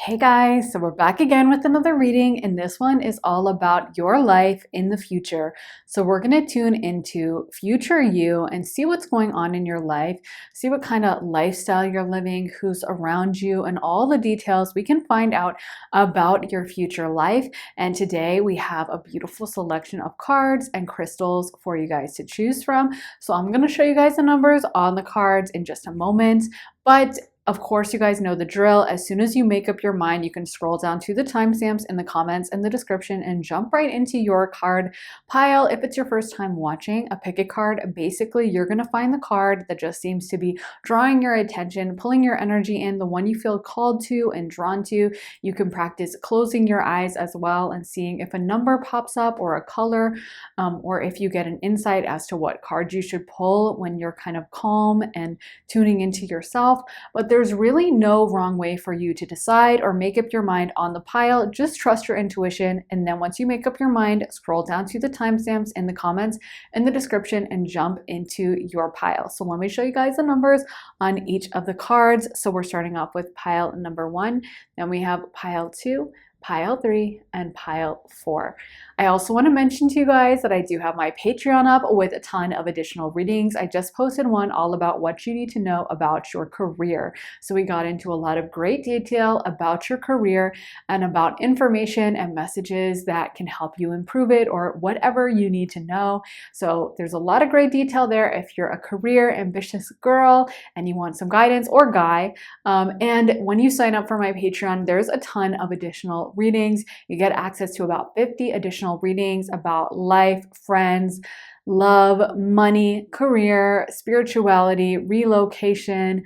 Hey guys, so we're back again with another reading, and this one is all about your life in the future. So we're going to tune into future you and see what's going on in your life, see what kind of lifestyle you're living, who's around you, and all the details we can find out about your future life. And today we have a beautiful selection of cards and crystals for you guys to choose from. So I'm going to show you guys the numbers on the cards in just a moment, but of course, you guys know the drill. As soon as you make up your mind, you can scroll down to the timestamps in the comments and the description and jump right into your card pile. If it's your first time watching a pick a card, basically you're going to find the card that just seems to be drawing your attention, pulling your energy in, the one you feel called to and drawn to. You can practice closing your eyes as well and seeing if a number pops up or a color, or if you get an insight as to what card you should pull when you're kind of calm and tuning into yourself. But there's really no wrong way for you to decide or make up your mind on the pile. Just trust your intuition. And then once you make up your mind, scroll down to the timestamps in the comments and the description and jump into your pile. So let me show you guys the numbers on each of the cards. So we're starting off with pile number 1. Then we have pile 2, pile 3, and pile 4. I also want to mention to you guys that I do have my Patreon up with a ton of additional readings. I just posted one all about what you need to know about your career. So we got into a lot of great detail about your career and about information and messages that can help you improve it or whatever you need to know. So there's a lot of great detail there if you're a career ambitious girl and you want some guidance, or guy. And when you sign up for my Patreon, there's a ton of additional readings. You get access to about 50 additional readings about life, friends, love, money, career, spirituality, relocation,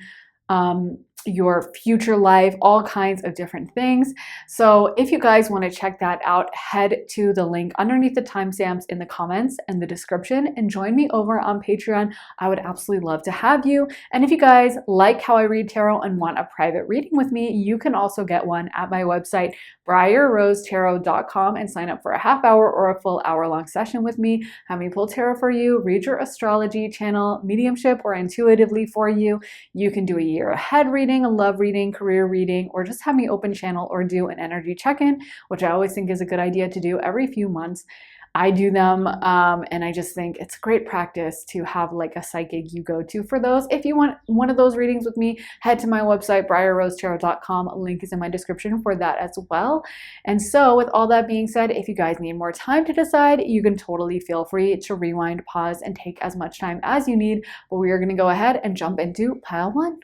your future life, all kinds of different things. So if you guys want to check that out, head to the link underneath the timestamps in the comments and the description and join me over on Patreon. I would absolutely love to have you. And if you guys like how I read tarot and want a private reading with me, you can also get one at my website, briarrosetarot.com, and sign up for a half hour or a full hour-long session with me. Have me pull tarot for you, read your astrology, channel mediumship or intuitively for you. You can do a year ahead reading, a love reading, career reading, or just have me open channel or do an energy check-in, which I always think is a good idea to do every few months. I do them, and I just think it's great practice to have like a psychic you go to for those. If you want one of those readings with me, head to my website, briarrosetarot.com. Link is in my description for that as well. And so with all that being said, if you guys need more time to decide, you can totally feel free to rewind, pause, and take as much time as you need. But we are going to go ahead and jump into pile 1.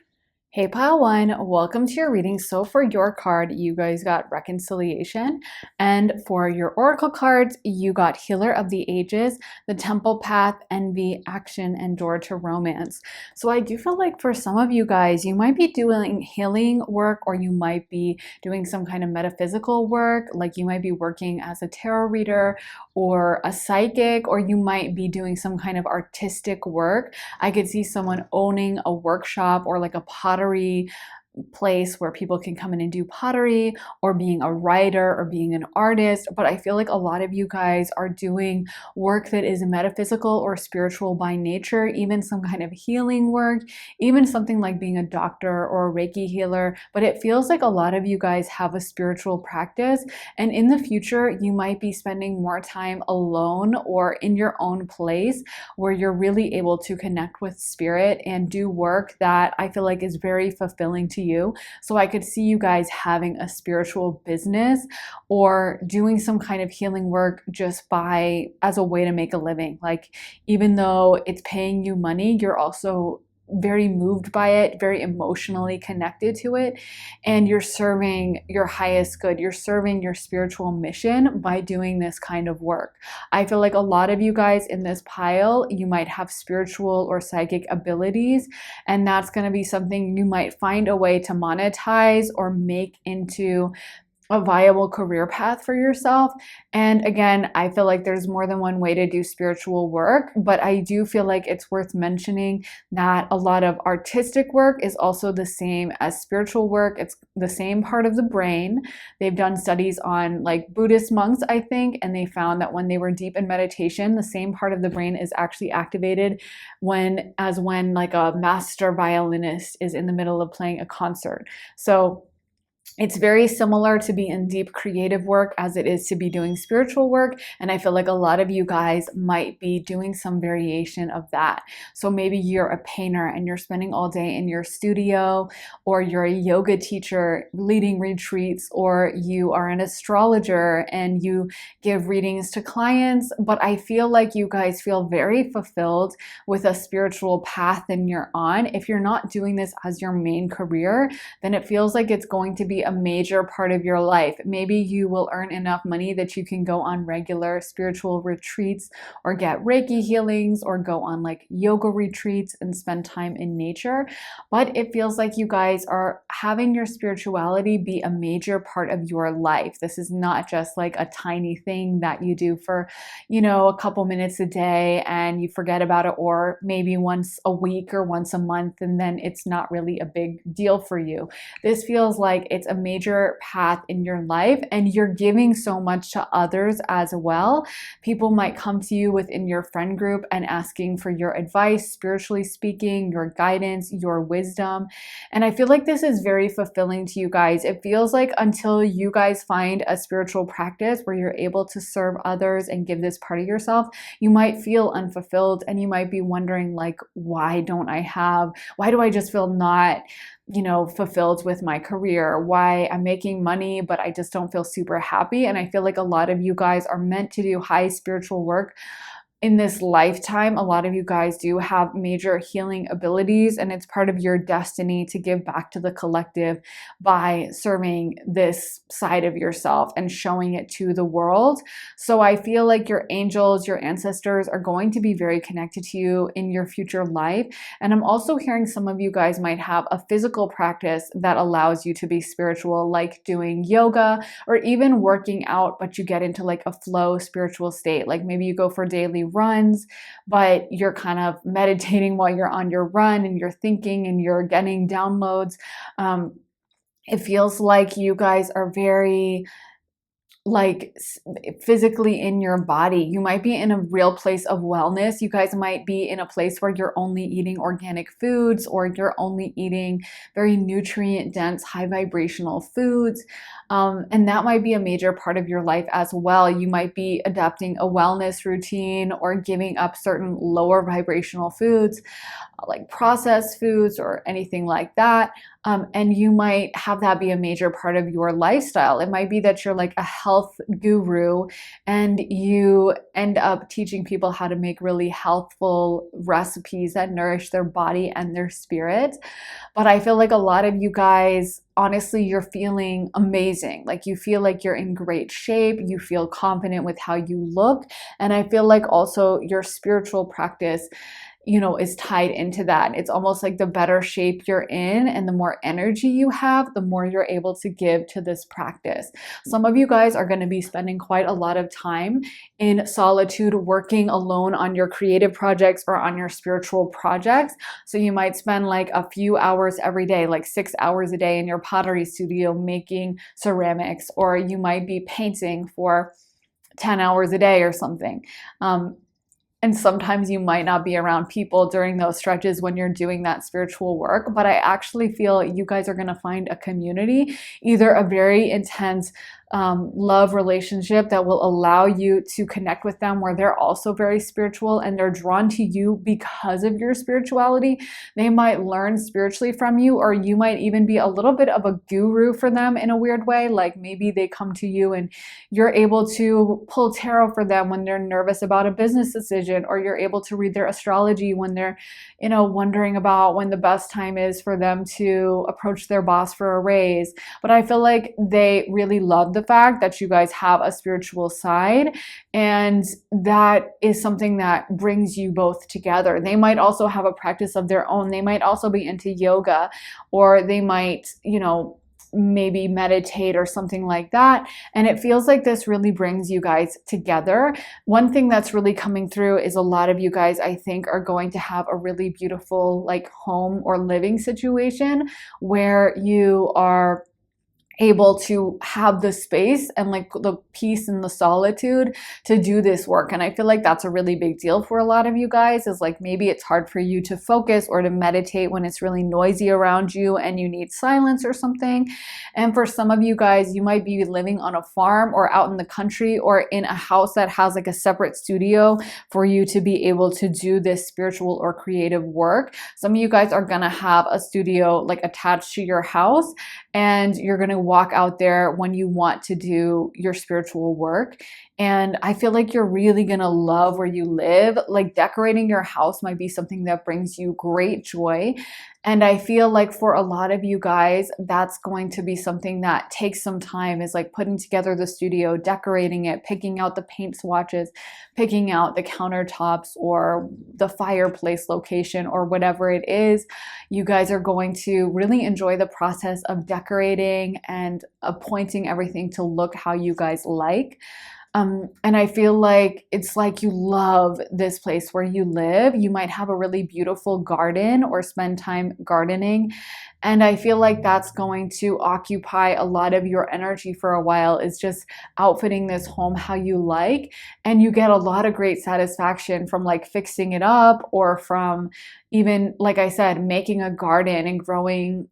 Hey pile 1, welcome to your reading. So for your card, you guys got reconciliation, and for your oracle cards, you got healer of the ages, the temple path, envy, action, and door to romance. So I do feel like for some of you guys, you might be doing healing work, or you might be doing some kind of metaphysical work, like you might be working as a tarot reader or a psychic, or you might be doing some kind of artistic work. I could see someone owning a workshop or like a pottery place where people can come in and do pottery, or being a writer or being an artist. But I feel like a lot of you guys are doing work that is metaphysical or spiritual by nature, even some kind of healing work, even something like being a doctor or a Reiki healer. But it feels like a lot of you guys have a spiritual practice, and in the future you might be spending more time alone or in your own place where you're really able to connect with spirit and do work that I feel like is very fulfilling to you. So I could see you guys having a spiritual business or doing some kind of healing work just as a way to make a living. Like, even though it's paying you money, you're also very moved by it, very emotionally connected to it, and you're serving your highest good. You're serving your spiritual mission by doing this kind of work. I feel like a lot of you guys in this pile, you might have spiritual or psychic abilities, and that's going to be something you might find a way to monetize or make into a viable career path for yourself. And again, I feel like there's more than one way to do spiritual work, but I do feel like it's worth mentioning that a lot of artistic work is also the same as spiritual work. It's the same part of the brain. They've done studies on like Buddhist monks, I think, and they found that when they were deep in meditation, the same part of the brain is actually activated when like a master violinist is in the middle of playing a concert. So It's very similar to be in deep creative work as it is to be doing spiritual work. And I feel like a lot of you guys might be doing some variation of that. So maybe you're a painter and you're spending all day in your studio, or you're a yoga teacher leading retreats, or you are an astrologer and you give readings to clients. But I feel like you guys feel very fulfilled with a spiritual path that you're on. If you're not doing this as your main career, then it feels like it's going to be a major part of your life. Maybe you will earn enough money that you can go on regular spiritual retreats, or get Reiki healings, or go on like yoga retreats and spend time in nature. But it feels like you guys are having your spirituality be a major part of your life. This is not just like a tiny thing that you do for, a couple minutes a day and you forget about it, or maybe once a week or once a month, and then it's not really a big deal for you. This feels like it's a major path in your life, and you're giving so much to others as well. People might come to you within your friend group and asking for your advice, spiritually speaking, your guidance, your wisdom. And I feel like this is very fulfilling to you guys. It feels like until you guys find a spiritual practice where you're able to serve others and give this part of yourself, you might feel unfulfilled, and you might be wondering like, why do I just feel not fulfilled with my career? Why I'm making money, but I just don't feel super happy. And I feel like a lot of you guys are meant to do high spiritual work in this lifetime. A lot of you guys do have major healing abilities, and it's part of your destiny to give back to the collective by serving this side of yourself and showing it to the world. So I feel like your angels, your ancestors are going to be very connected to you in your future life. And I'm also hearing some of you guys might have a physical practice that allows you to be spiritual, like doing yoga or even working out, but you get into like a flow spiritual state. Like maybe you go for daily runs, but you're kind of meditating while you're on your run, and you're thinking and you're getting downloads. It feels like you guys are very like physically in your body. You might be in a real place of wellness. You guys might be in a place where you're only eating organic foods, or you're only eating very nutrient dense, high vibrational foods. And that might be a major part of your life as well. You might be adapting a wellness routine or giving up certain lower vibrational foods, like processed foods or anything like that. And you might have that be a major part of your lifestyle. It might be that you're like a health guru and you end up teaching people how to make really healthful recipes that nourish their body and their spirit. But I feel like a lot of you guys, honestly, you're feeling amazing. Like you feel like you're in great shape. You feel confident with how you look. And I feel like also your spiritual practice is tied into that. It's almost like the better shape you're in and the more energy you have, the more you're able to give to this practice. Some of you guys are going to be spending quite a lot of time in solitude, working alone on your creative projects or on your spiritual projects. So you might spend like a few hours every day, like 6 hours a day in your pottery studio making ceramics, or you might be painting for 10 hours a day or something. And sometimes you might not be around people during those stretches when you're doing that spiritual work. But I actually feel you guys are going to find a community, either a very intense love relationship that will allow you to connect with them, where they're also very spiritual and they're drawn to you because of your spirituality. They might learn spiritually from you, or you might even be a little bit of a guru for them in a weird way. Like maybe they come to you and you're able to pull tarot for them when they're nervous about a business decision, or you're able to read their astrology when they're, wondering about when the best time is for them to approach their boss for a raise. But I feel like they really love the fact that you guys have a spiritual side, and that is something that brings you both together. They might also have a practice of their own. They might also be into yoga, or they might, maybe meditate or something like that. And it feels like this really brings you guys together. One thing that's really coming through is a lot of you guys, I think, are going to have a really beautiful like home or living situation where you are able to have the space and like the peace and the solitude to do this work. And I feel like that's a really big deal for a lot of you guys, is like maybe it's hard for you to focus or to meditate when it's really noisy around you and you need silence or something. And for some of you guys, you might be living on a farm or out in the country or in a house that has like a separate studio for you to be able to do this spiritual or creative work. Some of you guys are gonna have a studio like attached to your house, and you're going to walk out there when you want to do your spiritual work. And I feel like you're really going to love where you live. Like decorating your house might be something that brings you great joy. And I feel like for a lot of you guys, that's going to be something that takes some time, is like putting together the studio, decorating it, picking out the paint swatches, picking out the countertops or the fireplace location or whatever it is. You guys are going to really enjoy the process of decorating and appointing everything to look how you guys like. And I feel like it's like you love this place where you live. You might have a really beautiful garden or spend time gardening. And I feel like that's going to occupy a lot of your energy for a while, is just outfitting this home how you like. And you get a lot of great satisfaction from like fixing it up, or from even, like I said, making a garden and growing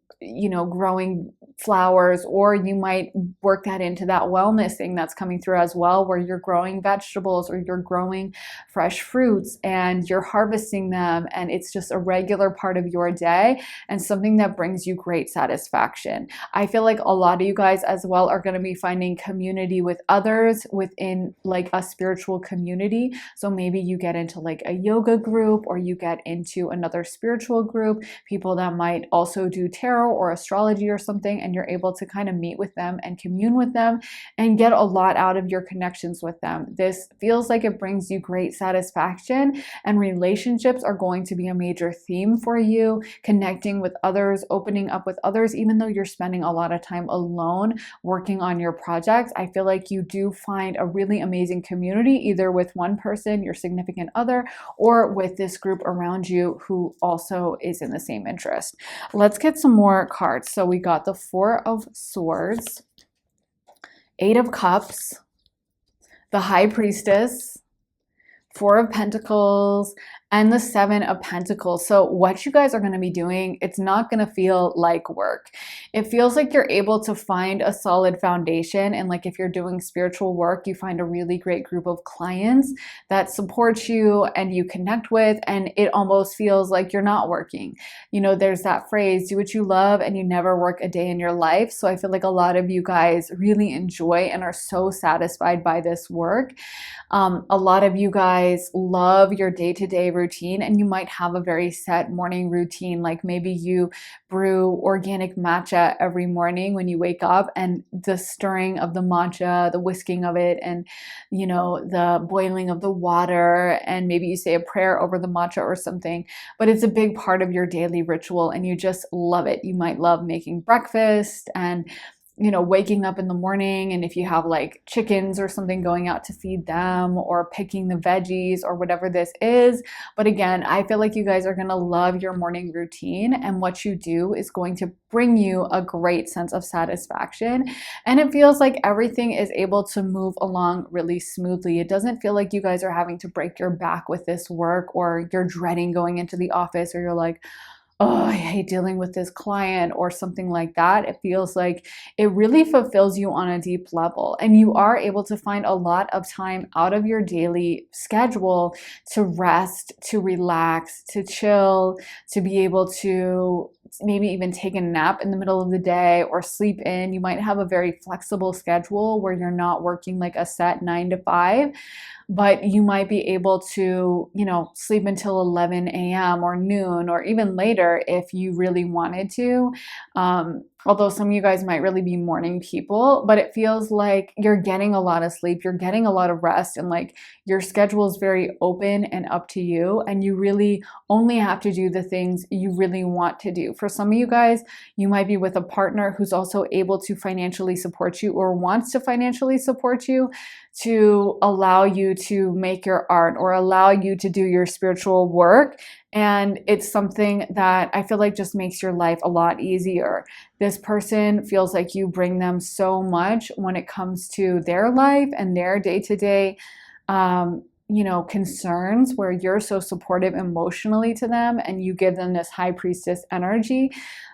flowers. Or you might work that into that wellness thing that's coming through as well, where you're growing vegetables or you're growing fresh fruits and you're harvesting them, and it's just a regular part of your day and something that brings you great satisfaction. I feel like a lot of you guys as well are going to be finding community with others within like a spiritual community. So maybe you get into like a yoga group, or you get into another spiritual group, people that might also do tarot or astrology or something, and you're able to kind of meet with them and commune with them and get a lot out of your connections with them. This feels like it brings you great satisfaction, and relationships are going to be a major theme for you. Connecting with others, opening up with others, even though you're spending a lot of time alone working on your projects, I feel like you do find a really amazing community, either with one person, your significant other, or with this group around you who also is in the same interest. Let's get some more cards. So we got the Four of Swords, Eight of Cups, the High Priestess, Four of Pentacles, and the Seven of Pentacles. So what you guys are going to be doing, it's not going to feel like work. It feels like you're able to find a solid foundation. And like if you're doing spiritual work, you find a really great group of clients that support you and you connect with, and it almost feels like you're not working. You know, there's that phrase, do what you love and you never work a day in your life. So I feel like a lot of you guys really enjoy and are so satisfied by this work. A lot of you guys love your day-to-day routine, and you might have a very set morning routine. Like maybe you brew organic matcha every morning when you wake up, and the stirring of the matcha, the whisking of it, and the boiling of the water, and maybe you say a prayer over the matcha or something, but it's a big part of your daily ritual and you just love it. You might love making breakfast and waking up in the morning, and if you have like chickens or something, going out to feed them, or picking the veggies or whatever this is. But again, I feel like you guys are going to love your morning routine, and what you do is going to bring you a great sense of satisfaction. And it feels like everything is able to move along really smoothly. It doesn't feel like you guys are having to break your back with this work, or you're dreading going into the office, or you're like, oh, I hate dealing with this client or something like that. It feels like it really fulfills you on a deep level, and you are able to find a lot of time out of your daily schedule to rest, to relax, to chill, to be able to maybe even take a nap in the middle of the day or sleep in. You might have a very flexible schedule where you're not working like a set 9 to 5, but you might be able to, sleep until 11 a.m. or noon or even later if you really wanted to. Although some of you guys might really be morning people, but it feels like you're getting a lot of sleep, you're getting a lot of rest, and like your schedule is very open and up to you, and you really only have to do the things you really want to do. For some of you guys, you might be with a partner who's also able to financially support you or wants to financially support you, to allow you to make your art or allow you to do your spiritual work. And it's something that I feel like just makes your life a lot easier. This person feels like you bring them so much when it comes to their life and their day-to-day concerns, where you're so supportive emotionally to them and you give them this high priestess energy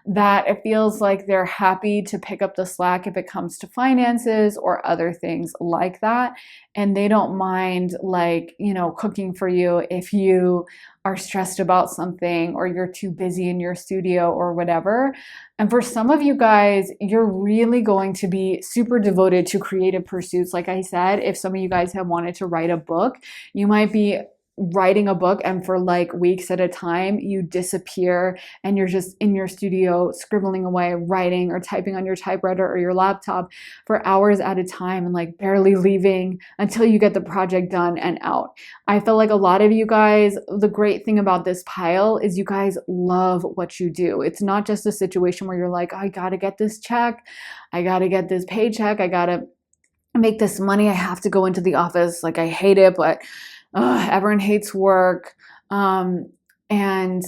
that it feels like they're happy to pick up the slack if it comes to finances or other things like that. And they don't mind, like, cooking for you if you are stressed about something or you're too busy in your studio or whatever. And for some of you guys, you're really going to be super devoted to creative pursuits. Like I said, if some of you guys have wanted to write a book, you might be writing a book and for like weeks at a time you disappear and you're just in your studio scribbling away, writing or typing on your typewriter or your laptop for hours at a time and like barely leaving until you get the project done and out. I feel like a lot of you guys, the great thing about this pile is you guys love what you do. It's not just a situation where you're like, I gotta get this check, I gotta get this paycheck, I gotta make this money, I have to go into the office, like I hate it, but everyone hates work. And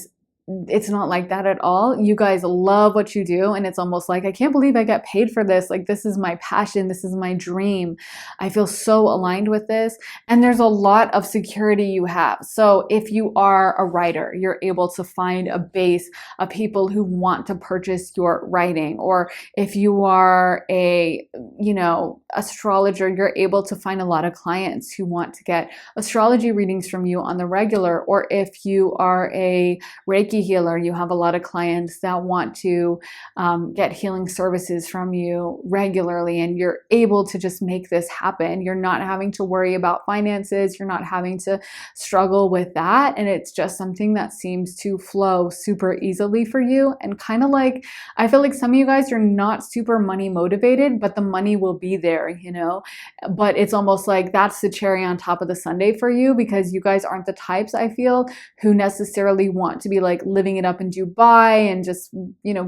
it's not like that at all. You guys love what you do, and it's almost like, I can't believe I get paid for this. Like, this is my passion. This is my dream. I feel so aligned with this. And there's a lot of security you have. So if you are a writer, you're able to find a base of people who want to purchase your writing. Or if you are a, astrologer, you're able to find a lot of clients who want to get astrology readings from you on the regular. Or if you are a Reiki healer, you have a lot of clients that want to get healing services from you regularly, and you're able to just make this happen. You're not having to worry about finances. You're not having to struggle with that. And it's just something that seems to flow super easily for you. And kind of like, I feel like some of you guys, you're not super money motivated, but the money will be there, but it's almost like that's the cherry on top of the sundae for you, because you guys aren't the types, I feel, who necessarily want to be like living it up in Dubai and just,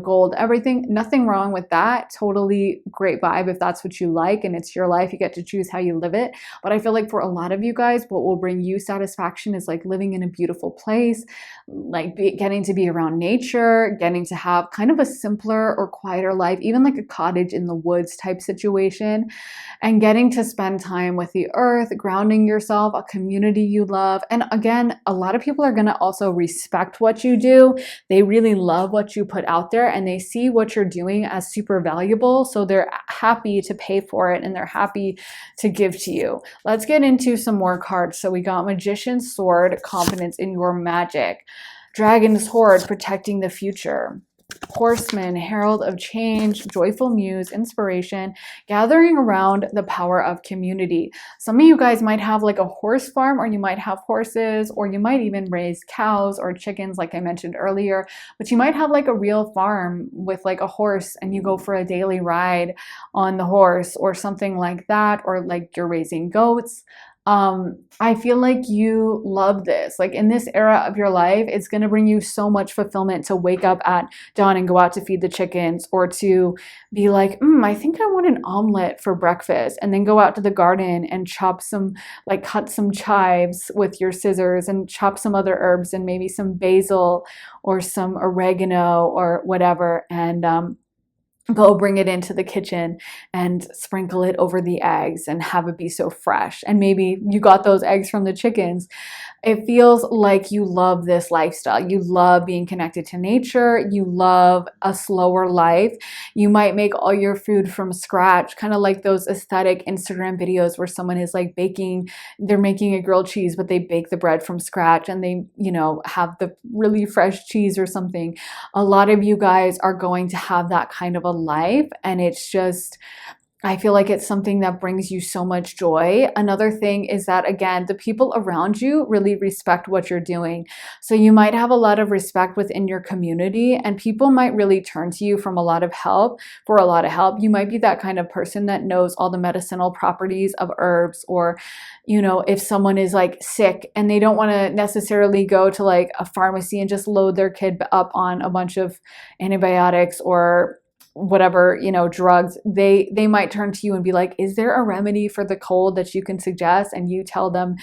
gold, everything. Nothing wrong with that. Totally great vibe if that's what you like and it's your life. You get to choose how you live it. But I feel like for a lot of you guys, what will bring you satisfaction is like living in a beautiful place, like getting to be around nature, getting to have kind of a simpler or quieter life, even like a cottage in the woods type situation, and getting to spend time with the earth, grounding yourself, a community you love. And again, a lot of people are going to also respect what you do. They really love what you put out there and they see what you're doing as super valuable. So they're happy to pay for it and they're happy to give to you. Let's get into some more cards. So we got Magician's Sword, confidence in your magic. Dragon's Hoard, protecting the future. Horseman, herald of change, joyful muse, inspiration, gathering around the power of community. Some of you guys might have like a horse farm, or you might have horses, or you might even raise cows or chickens like I mentioned earlier, but you might have like a real farm with like a horse and you go for a daily ride on the horse or something like that, or like you're raising goats. I feel like you love this. Like in this era of your life, it's going to bring you so much fulfillment to wake up at dawn and go out to feed the chickens, or to be like, I think I want an omelet for breakfast, and then go out to the garden and cut some chives with your scissors and chop some other herbs and maybe some basil or some oregano or whatever, and go bring it into the kitchen and sprinkle it over the eggs and have it be so fresh. And maybe you got those eggs from the chickens. It feels like you love this lifestyle. You love being connected to nature. You love a slower life. You might make all your food from scratch, kind of like those aesthetic Instagram videos where someone is like they're making a grilled cheese, but they bake the bread from scratch and they, have the really fresh cheese or something. A lot of you guys are going to have that kind of a life, and it's just, I feel like it's something that brings you so much joy. Another thing is that, again, the people around you really respect what you're doing. So you might have a lot of respect within your community, and people might really turn to you for a lot of help. You might be that kind of person that knows all the medicinal properties of herbs, or, if someone is like sick and they don't want to necessarily go to like a pharmacy and just load their kid up on a bunch of antibiotics or whatever, drugs, they might turn to you and be like, is there a remedy for the cold that you can suggest? And you tell them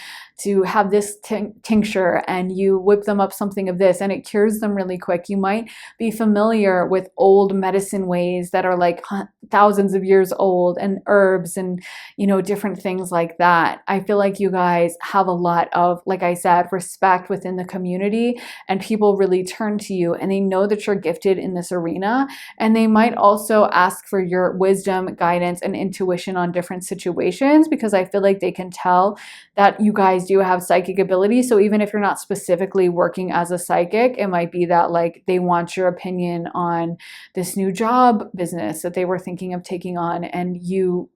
to have this tincture, and you whip them up something of this and it cures them really quick. You might be familiar with old medicine ways that are like thousands of years old, and herbs and different things like that. I feel like you guys have a lot of, like I said, respect within the community, and people really turn to you and they know that you're gifted in this arena, and they might also ask for your wisdom, guidance, and intuition on different situations, because I feel like they can tell that you guys do have psychic ability. So even if you're not specifically working as a psychic, it might be that like they want your opinion on this new job business that they were thinking of taking on, and you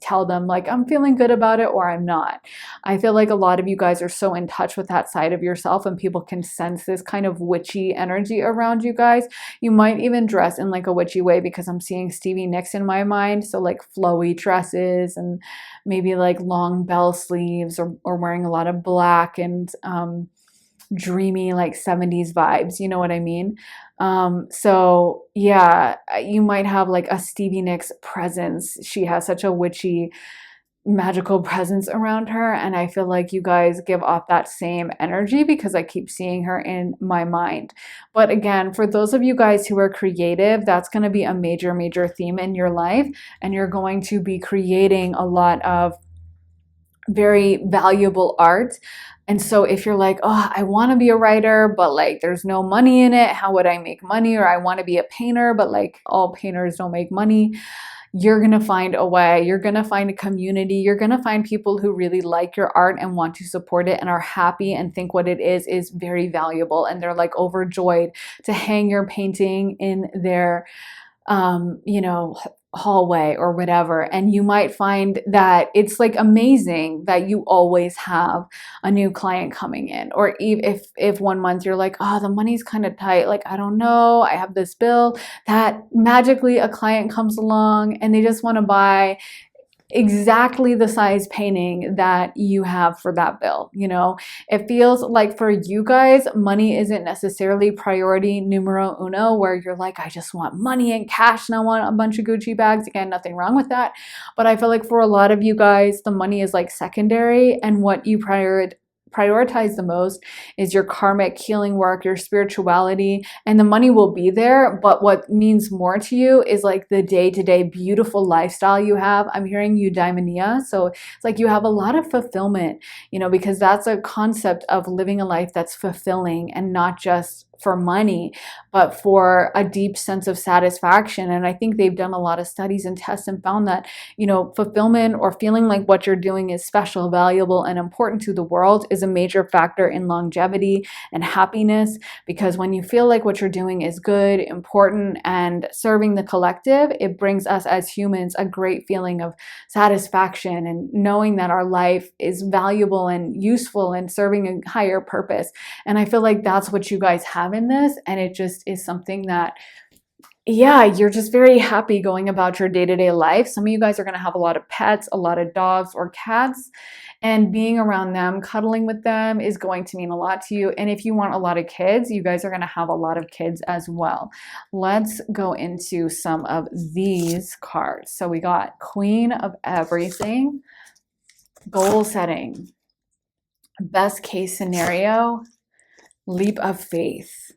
tell them like, I'm feeling good about it or I'm not. I feel like a lot of you guys are so in touch with that side of yourself, and people can sense this kind of witchy energy around you guys. You might even dress in like a witchy way, because I'm seeing Stevie Nicks in my mind. So like flowy dresses and maybe like long bell sleeves, or wearing a lot of black and dreamy like 70s vibes, you know what I mean? So yeah, you might have like a Stevie Nicks presence. She has such a witchy, magical presence around her, and I feel like you guys give off that same energy, because I keep seeing her in my mind. But again, for those of you guys who are creative, that's going to be a major theme in your life, and you're going to be creating a lot of very valuable art. And so if you're like, oh, I want to be a writer, but like there's no money in it, how would I make money? Or I want to be a painter, but like all painters don't make money. You're going to find a way. You're going to find a community. You're going to find people who really like your art and want to support it and are happy and think what it is very valuable. And they're like overjoyed to hang your painting in their hallway or whatever. And you might find that it's like amazing that you always have a new client coming in. Or if 1 month you're like, oh, the money's kind of tight, like I don't know, I have this bill, that magically a client comes along and they just want to buy exactly the size painting that you have for that bill. It feels like for you guys, money isn't necessarily priority numero uno, where you're like, I just want money and cash and I want a bunch of Gucci bags. Again, nothing wrong with that. But I feel like for a lot of you guys, the money is like secondary, and what you prioritize the most is your karmic healing work, your spirituality, and the money will be there. But what means more to you is like the day-to-day beautiful lifestyle you have. I'm hearing eudaimonia. So it's like you have a lot of fulfillment, because that's a concept of living a life that's fulfilling, and not just for money, but for a deep sense of satisfaction. And I think they've done a lot of studies and tests and found that, fulfillment or feeling like what you're doing is special, valuable, and important to the world is a major factor in longevity and happiness. Because when you feel like what you're doing is good, important, and serving the collective, it brings us as humans a great feeling of satisfaction and knowing that our life is valuable and useful and serving a higher purpose. And I feel like that's what you guys have in this, and it just is something that, yeah, you're just very happy going about your day-to-day life. Some of you guys are going to have a lot of pets, a lot of dogs or cats, and being around them, cuddling with them is going to mean a lot to you. And if you want a lot of kids, you guys are going to have a lot of kids as well. Let's go into some of these cards. So we got Queen of Everything, goal setting, best case scenario, leap of faith.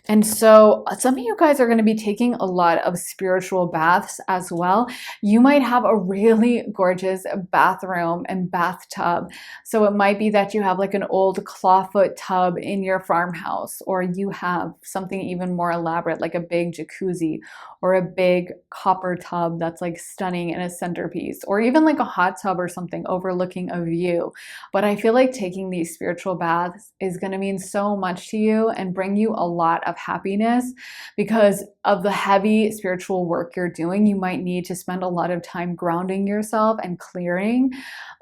And so some of you guys are going to be taking a lot of spiritual baths as well. You might have a really gorgeous bathroom and bathtub. So it might be that you have like an old clawfoot tub in your farmhouse, or you have something even more elaborate like a big jacuzzi or a big copper tub that's like stunning in a centerpiece, or even like a hot tub or something overlooking a view. But I feel like taking these spiritual baths is going to mean so much to you and bring you a lot of happiness because of the heavy spiritual work you're doing. You might need to spend a lot of time grounding yourself and clearing.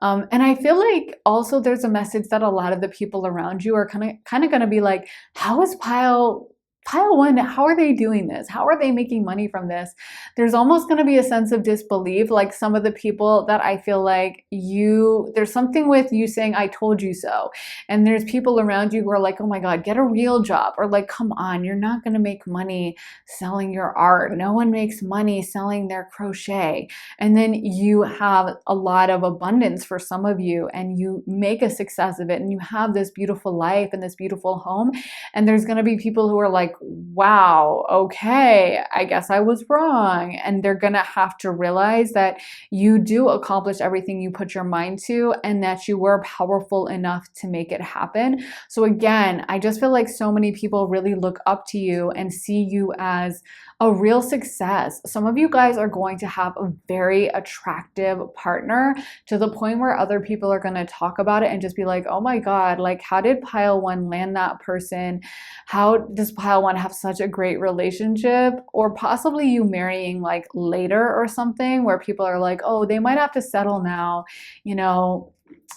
And I feel like also there's a message that a lot of the people around you are kind of going to be like, how is Pyle pile one, how are they doing this? How are they making money from this? There's almost going to be a sense of disbelief. Like some of the people that I feel like there's something with you saying, I told you so. And there's people around you who are like, oh my God, get a real job. Or like, come on, you're not going to make money selling your art. No one makes money selling their crochet. And then you have a lot of abundance for some of you, and you make a success of it, and you have this beautiful life and this beautiful home. And there's going to be people who are like, wow, okay, I guess I was wrong. And they're going to have to realize that you do accomplish everything you put your mind to, and that you were powerful enough to make it happen. So again, I just feel like so many people really look up to you and see you as a real success. Some of you guys are going to have a very attractive partner to the point where other people are going to talk about it and just be like, oh my God, like how did pile one land that person? How does pile one have such a great relationship? Or possibly you marrying like later or something where people are like, oh, they might have to settle now, you know,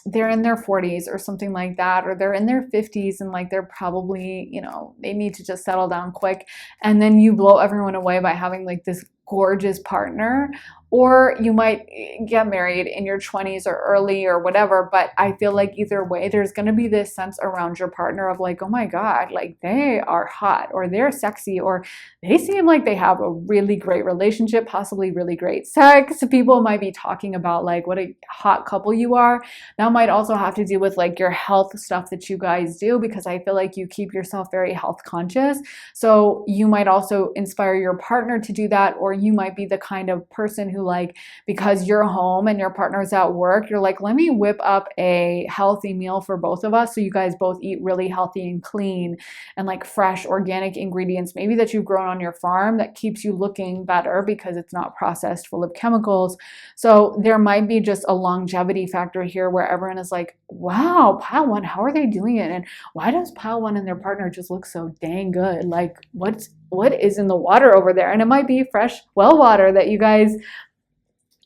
they're in their 40s or something like that, or they're in their 50s and like they're probably, you know, they need to just settle down quick. And then you blow everyone away by having like this gorgeous partner. Or you might get married in your 20s or early or whatever. But I feel like either way, there's going to be this sense around your partner of like, oh my God, like they are hot, or they're sexy, or they seem like they have a really great relationship, possibly really great sex. People might be talking about like what a hot couple you are. That might also have to do with like your health stuff that you guys do, because I feel like you keep yourself very health conscious. So you might also inspire your partner to do that, or you might be the kind of person who, like, because you're home and your partner's at work, you're like, let me whip up a healthy meal for both of us so you guys both eat really healthy and clean and like fresh organic ingredients, maybe that you've grown on your farm, that keeps you looking better because it's not processed full of chemicals. So there might be just a longevity factor here where everyone is like, wow, pile one, how are they doing it? And why does pile one and their partner just look so dang good? Like what is in the water over there? And it might be fresh well water that you guys,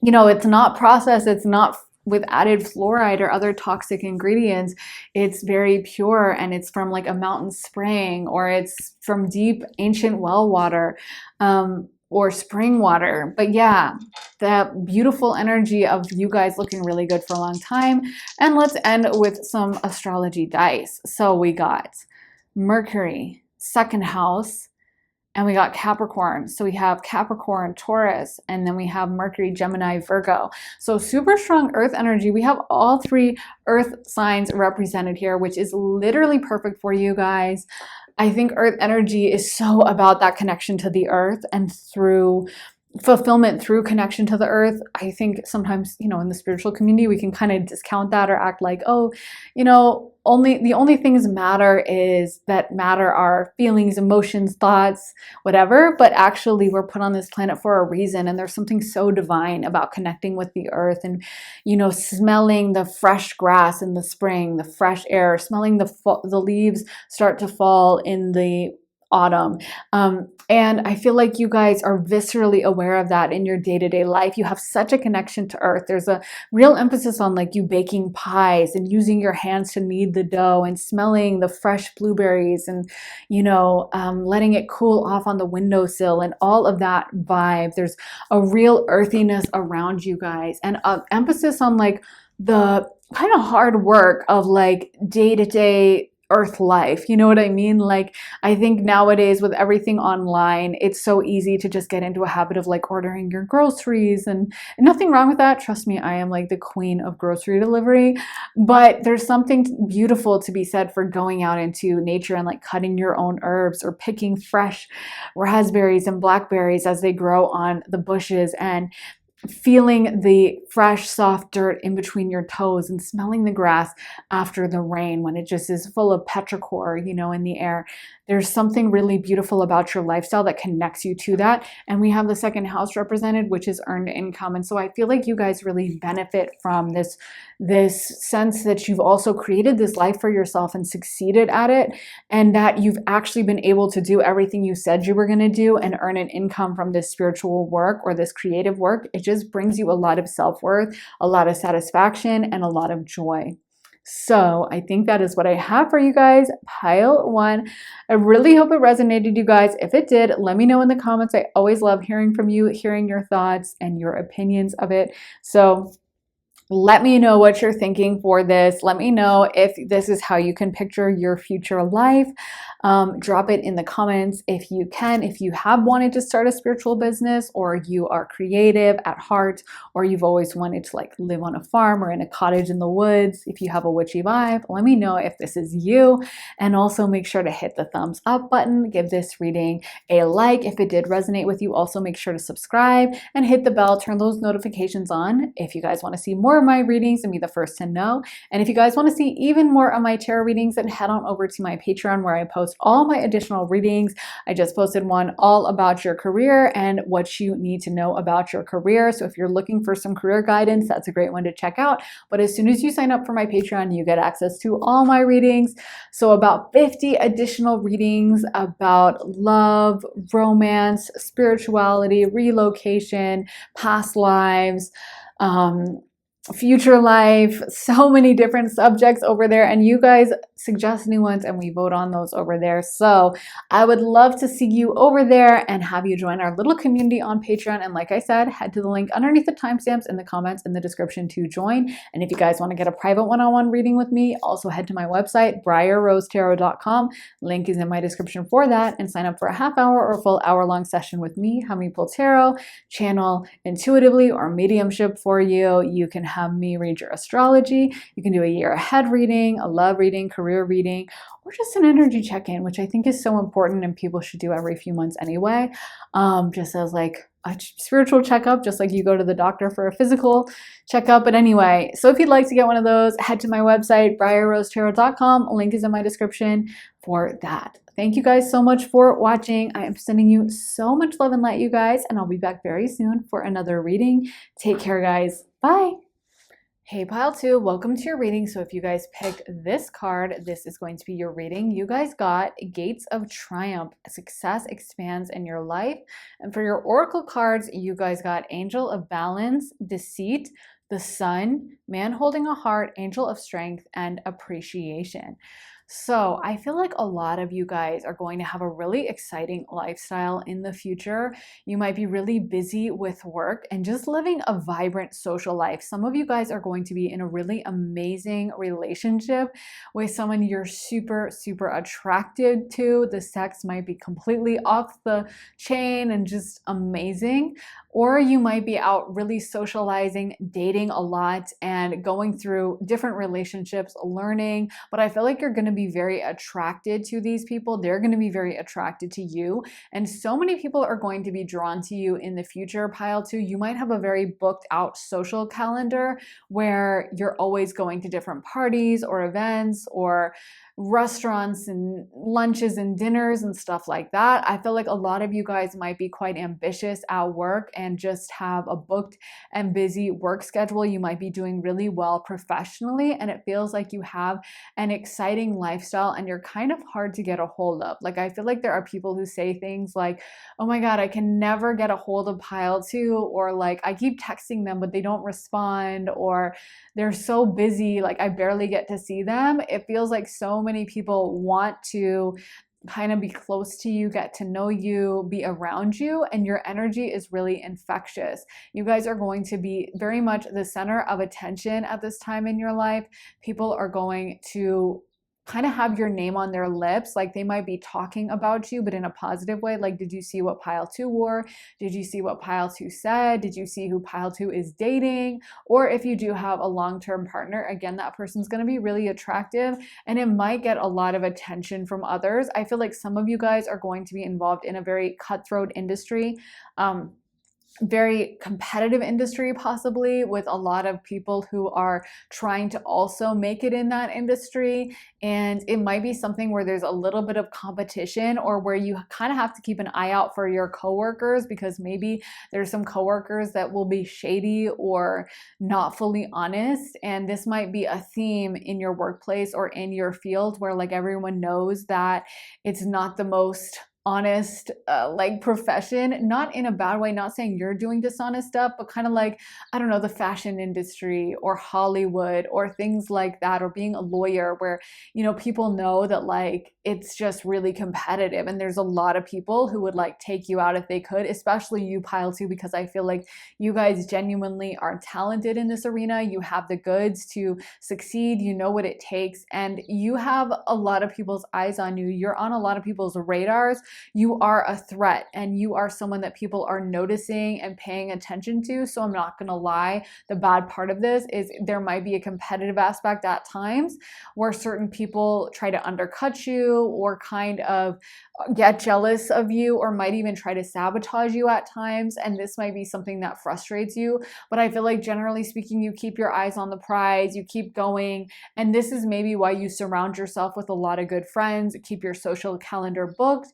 you know, it's not processed, it's not with added fluoride or other toxic ingredients. It's very pure, and it's from like a mountain spring, or it's from deep ancient well water, or spring water. But yeah, that beautiful energy of you guys looking really good for a long time. And let's end with some astrology dice. So we got Mercury, second house, and we got Capricorn. So we have Capricorn, Taurus, and then we have Mercury, Gemini, Virgo. So super strong earth energy. We have all three earth signs represented here, which is literally perfect for you guys. I think earth energy is so about that connection to the earth and through fulfillment through connection to the earth. I think sometimes, you know, in the spiritual community, we can kind of discount that or act like, oh, you know, the only things matter are feelings, emotions, thoughts, whatever. But actually, we're put on this planet for a reason, and there's something so divine about connecting with the earth and, you know, smelling the fresh grass in the spring, the fresh air, smelling the leaves start to fall in the autumn. And I feel like you guys are viscerally aware of that in your day-to-day life. You have such a connection to earth. There's a real emphasis on like you baking pies and using your hands to knead the dough and smelling the fresh blueberries and, you know, letting it cool off on the windowsill and all of that vibe. There's a real earthiness around you guys, and emphasis on like the kind of hard work of like day-to-day earth life. You know what I mean? Like, I think nowadays with everything online, it's so easy to just get into a habit of like ordering your groceries, and nothing wrong with that. Trust me, I am like the queen of grocery delivery. But there's something beautiful to be said for going out into nature and like cutting your own herbs or picking fresh raspberries and blackberries as they grow on the bushes, and feeling the fresh, soft dirt in between your toes, and smelling the grass after the rain when it just is full of petrichor, you know, in the air. There's something really beautiful about your lifestyle that connects you to that. And we have the second house represented, which is earned income. And so I feel like you guys really benefit from this sense that you've also created this life for yourself and succeeded at it, and that you've actually been able to do everything you said you were going to do and earn an income from this spiritual work or this creative work. It just brings you a lot of self-worth, a lot of satisfaction, and a lot of joy. So I think that is what I have for you guys. Pile 1. I really hope it resonated, you guys. If it did, let me know in the comments. I always love hearing from you, hearing your thoughts and your opinions of it. So let me know what you're thinking for this. Let me know if this is how you can picture your future life. Drop it in the comments if you can. If you have wanted to start a spiritual business, or you are creative at heart, or you've always wanted to like live on a farm or in a cottage in the woods, if you have a witchy vibe, let me know if this is you. And also make sure to hit the thumbs up button. Give this reading a like if it did resonate with you. Also make sure to subscribe and hit the bell. Turn those notifications on if you guys want to see more of my readings and be the first to know. And if you guys want to see even more of my tarot readings, then head on over to my Patreon, where I post all my additional readings. I just posted one all about your career and what you need to know about your career. So if you're looking for some career guidance, that's a great one to check out. But as soon as you sign up for my Patreon, you get access to all my readings. So about 50 additional readings about love, romance, spirituality, relocation, past lives, future life, so many different subjects over there, and you guys suggest new ones and we vote on those over there. So I would love to see you over there and have you join our little community on Patreon. And like I said, head to the link underneath the timestamps in the comments in the description to join. And if you guys want to get a private one-on-one reading with me, also head to my website, briarrosetarot.com. Link is in my description for that, and sign up for a half hour or full hour-long session with me. Have me pull tarot, channel intuitively, or mediumship for you. You can have me read your astrology. You can do a year ahead reading, a love reading, career reading, or just an energy check-in, which I think is so important and people should do every few months anyway. Just as like a spiritual checkup, just like you go to the doctor for a physical checkup. But anyway, so if you'd like to get one of those, head to my website, briarrosetarot.com. Link is in my description for that. Thank you guys so much for watching. I am sending you so much love and light, you guys, and I'll be back very soon for another reading. Take care, guys. Bye. Hey, Pile 2, welcome to your reading. So if you guys picked this card, this is going to be your reading. You guys got Gates of Triumph. Success expands in your life. And for your oracle cards, you guys got Angel of Balance, Deceit, the Sun, Man Holding a Heart, Angel of Strength, and Appreciation. So I feel like a lot of you guys are going to have a really exciting lifestyle in the future. You might be really busy with work and just living a vibrant social life. Some of you guys are going to be in a really amazing relationship with someone you're super, super attracted to. The sex might be completely off the chain and just amazing. Or you might be out really socializing, dating a lot, and going through different relationships, learning. But I feel like you're going to be very attracted to these people. They're going to be very attracted to you. And so many people are going to be drawn to you in the future, Pile 2. You might have a very booked out social calendar where you're always going to different parties or events or restaurants and lunches and dinners and stuff like that. I feel like a lot of you guys might be quite ambitious at work and just have a booked and busy work schedule. You might be doing really well professionally, and it feels like you have an exciting lifestyle and you're kind of hard to get a hold of. Like, I feel like there are people who say things like, oh my God, I can never get a hold of Pile 2, or like, I keep texting them, but they don't respond, or they're so busy, like I barely get to see them. It feels like so many people want to kind of be close to you, get to know you, be around you, and your energy is really infectious. You guys are going to be very much the center of attention at this time in your life. People are going to kind of have your name on their lips. Like, they might be talking about you, but in a positive way. Like, did you see what Pile 2 wore? Did you see what Pile 2 said? Did you see who Pile 2 is dating? Or if you do have a long-term partner, again, that person's going to be really attractive and it might get a lot of attention from others. I feel like some of you guys are going to be involved in a very cutthroat industry. Very competitive industry, possibly, with a lot of people who are trying to also make it in that industry. And it might be something where there's a little bit of competition, or where you kind of have to keep an eye out for your coworkers, because maybe there's some coworkers that will be shady or not fully honest. And this might be a theme in your workplace or in your field, where like everyone knows that it's not the most honest like profession, not in a bad way, not saying you're doing dishonest stuff, but kind of like, I don't know, the fashion industry or Hollywood or things like that, or being a lawyer where, you know, people know that like it's just really competitive and there's a lot of people who would like take you out if they could, especially you, pile two, because I feel like you guys genuinely are talented in this arena. You have the goods to succeed, you know what it takes, and you have a lot of people's eyes on you. You're on a lot of people's radars. You are a threat and you are someone that people are noticing and paying attention to. So I'm not gonna lie, the bad part of this is there might be a competitive aspect at times where certain people try to undercut you or kind of get jealous of you, or might even try to sabotage you at times. And this might be something that frustrates you. But I feel like generally speaking, you keep your eyes on the prize, you keep going. And this is maybe why you surround yourself with a lot of good friends, keep your social calendar booked,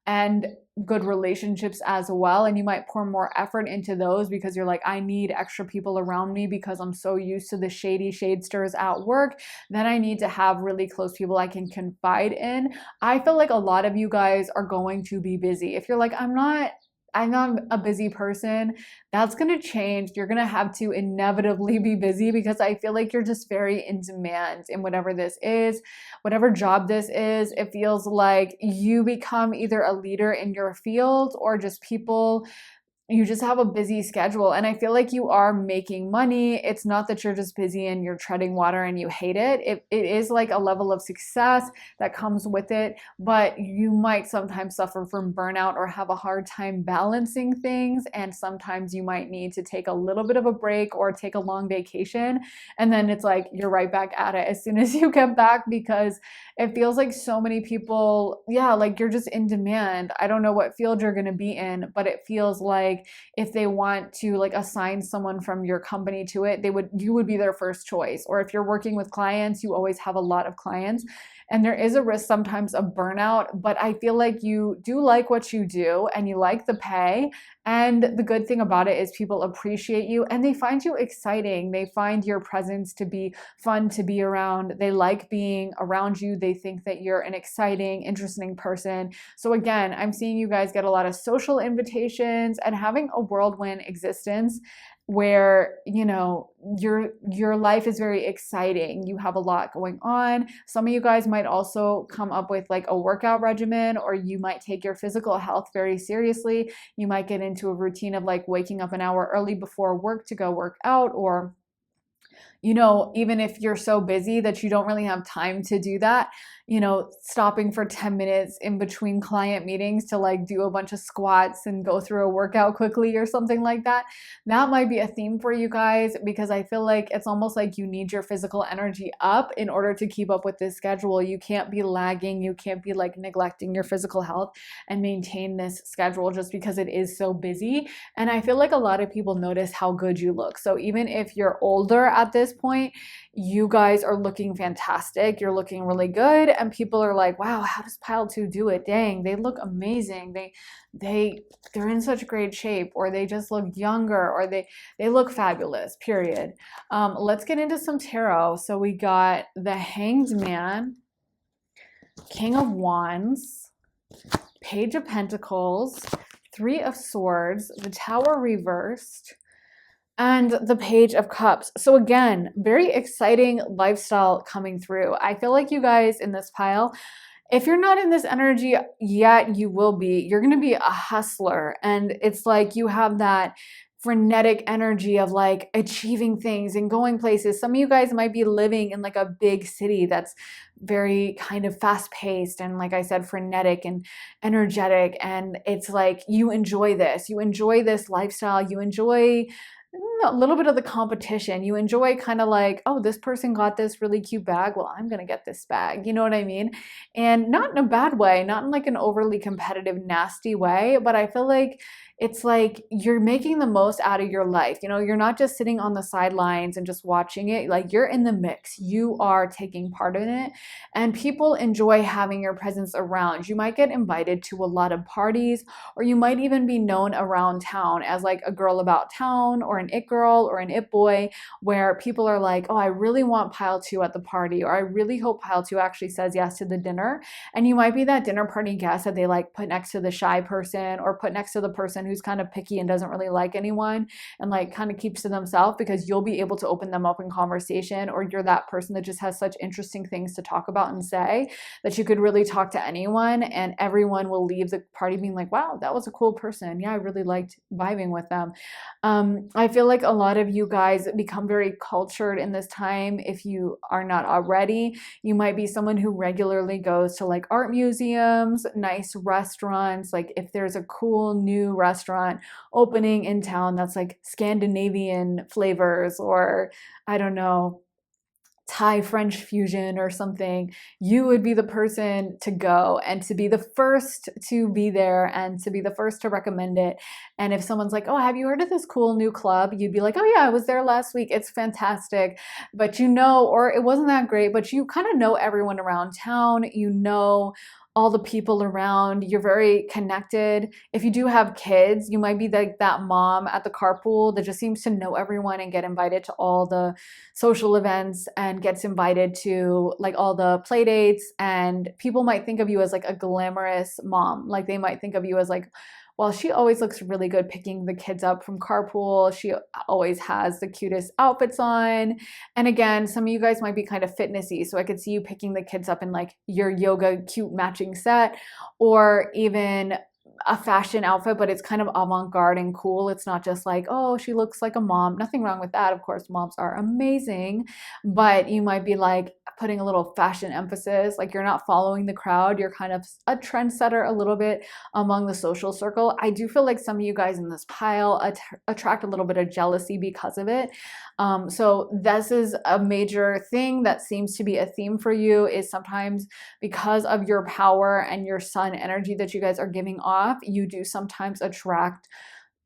and good relationships as well. And you might pour more effort into those because you're like, I need extra people around me because I'm so used to the shady shadesters at work. Then I need to have really close people I can confide in. I feel like a lot of you guys are going to be busy. If you're like, I'm not a busy person, that's going to change. You're going to have to inevitably be busy because I feel like you're just very in demand in whatever this is, whatever job this is. It feels like you become either a leader in your field or just people, you just have a busy schedule. And I feel like you are making money. It's not that you're just busy and you're treading water and you hate it. It is like a level of success that comes with it, but you might sometimes suffer from burnout or have a hard time balancing things. And sometimes you might need to take a little bit of a break or take a long vacation. And then it's like you're right back at it as soon as you get back, because it feels like so many people, yeah, like you're just in demand. I don't know what field you're going to be in, but it feels like if they want to like assign someone from your company to it, you would be their first choice. Or if you're working with clients, you always have a lot of clients. And there is a risk sometimes of burnout, but I feel like you do like what you do and you like the pay. And the good thing about it is people appreciate you and they find you exciting. They find your presence to be fun to be around. They like being around you. They think that you're an exciting, interesting person. So again, I'm seeing you guys get a lot of social invitations and having a whirlwind existence where, you know, your life is very exciting. You have a lot going on. Some of you guys might also come up with like a workout regimen, or you might take your physical health very seriously. You might get into a routine of like waking up an hour early before work to go work out, or you know, even if you're so busy that you don't really have time to do that, you know, stopping for 10 minutes in between client meetings to like do a bunch of squats and go through a workout quickly or something like that. That might be a theme for you guys, because I feel like it's almost like you need your physical energy up in order to keep up with this schedule. You can't be lagging. You can't be like neglecting your physical health and maintain this schedule just because it is so busy. And I feel like a lot of people notice how good you look. So even if you're older at this point, you guys are looking fantastic. You're looking really good. And people are like, wow, how does Pile 2 do it? Dang, they look amazing. They're in such great shape, or they just look younger, or they look fabulous, period. Let's get into some tarot. So we got the Hanged Man, King of Wands, Page of Pentacles, Three of Swords, the Tower reversed, and the Page of Cups. So again, very exciting lifestyle coming through. I feel like you guys in this pile, if you're not in this energy yet, you will be. You're going to be a hustler. And it's like you have that frenetic energy of like achieving things and going places. Some of you guys might be living in like a big city that's very kind of fast paced and, like I said, frenetic and energetic. And it's like you enjoy this. You enjoy this lifestyle. You enjoy a little bit of the competition. You enjoy kind of like, oh, this person got this really cute bag. Well, I'm going to get this bag. You know what I mean? And not in a bad way, not in like an overly competitive, nasty way, but I feel like it's like you're making the most out of your life. You know, you're not just sitting on the sidelines and just watching it. Like you're in the mix. You are taking part in it, and people enjoy having your presence around. You might get invited to a lot of parties, or you might even be known around town as like a girl about town or an it girl or an it boy where people are like, oh, I really want pile 2 at the party, or I really hope pile 2 actually says yes to the dinner. And you might be that dinner party guest that they like put next to the shy person, or put next to the person who's kind of picky and doesn't really like anyone and like kind of keeps to themselves, because you'll be able to open them up in conversation, or you're that person that just has such interesting things to talk about and say that you could really talk to anyone, and everyone will leave the party being like, wow, that was a cool person. Yeah, I really liked vibing with them. I feel like a lot of you guys become very cultured in this time. If you are not already, you might be someone who regularly goes to like art museums, nice restaurants. Like if there's a cool new restaurant opening in town that's like Scandinavian flavors, or I don't know, Thai French fusion or something, you would be the person to go and to be the first to be there and to be the first to recommend it. And if someone's like, oh, have you heard of this cool new club? You'd be like, oh yeah, I was there last week. It's fantastic. But you know, or it wasn't that great, but you kind of know everyone around town, you know all the people around, you're very connected. If you do have kids, you might be like that mom at the carpool that just seems to know everyone and get invited to all the social events and gets invited to like all the play dates, and people might think of you as like a glamorous mom. Like they might think of you as like, well, she always looks really good picking the kids up from carpool. She always has the cutest outfits on. And again, some of you guys might be kind of fitnessy, so I could see you picking the kids up in like your yoga cute matching set, or even a fashion outfit, but it's kind of avant-garde and cool. It's not just like, oh, she looks like a mom. Nothing wrong with that. Of course, moms are amazing, but you might be like putting a little fashion emphasis. Like you're not following the crowd. You're kind of a trendsetter a little bit among the social circle. I do feel like some of you guys in this pile attract a little bit of jealousy because of it. So this is a major thing that seems to be a theme for you, is sometimes because of your power and your sun energy that you guys are giving off, you do sometimes attract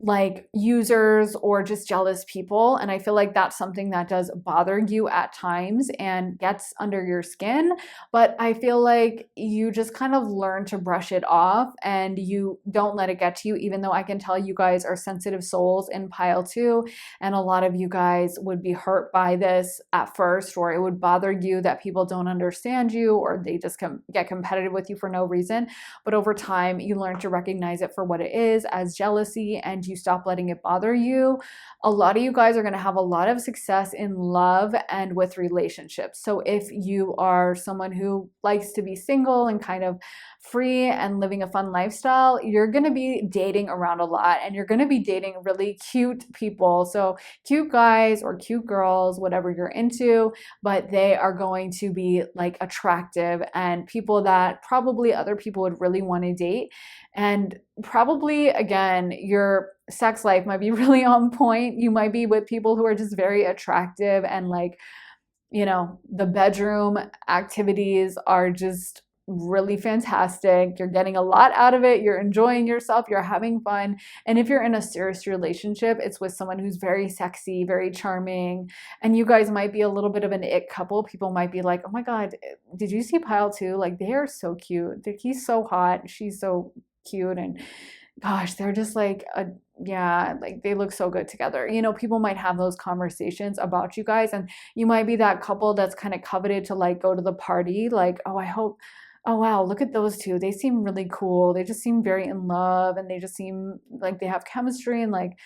like users or just jealous people. And I feel like that's something that does bother you at times and gets under your skin. But I feel like you just kind of learn to brush it off and you don't let it get to you, even though I can tell you guys are sensitive souls in pile 2. And a lot of you guys would be hurt by this at first, or it would bother you that people don't understand you, or they just get competitive with you for no reason. But over time, you learn to recognize it for what it is, as jealousy, and you stop letting it bother you. A lot of you guys are going to have a lot of success in love and with relationships. So if you are someone who likes to be single and kind of free and living a fun lifestyle, you're going to be dating around a lot, and you're going to be dating really cute people. So cute guys or cute girls, whatever you're into, but they are going to be like attractive and people that probably other people would really want to date. And probably, again, your sex life might be really on point. You might be with people who are just very attractive, and like, you know, the bedroom activities are just really fantastic. You're getting a lot out of it. You're enjoying yourself. You're having fun. And if you're in a serious relationship, it's with someone who's very sexy, very charming, and you guys might be a little bit of an it couple. People might be like, oh my God, did you see pile 2? Like, they are so cute. He's so hot. She's so cute. And gosh, they're just like yeah, like they look so good together. You know, people might have those conversations about you guys, and you might be that couple that's kind of coveted to like go to the party. Like, oh, I hope, oh wow, look at those two. They seem really cool. They just seem very in love, and they just seem like they have chemistry, and like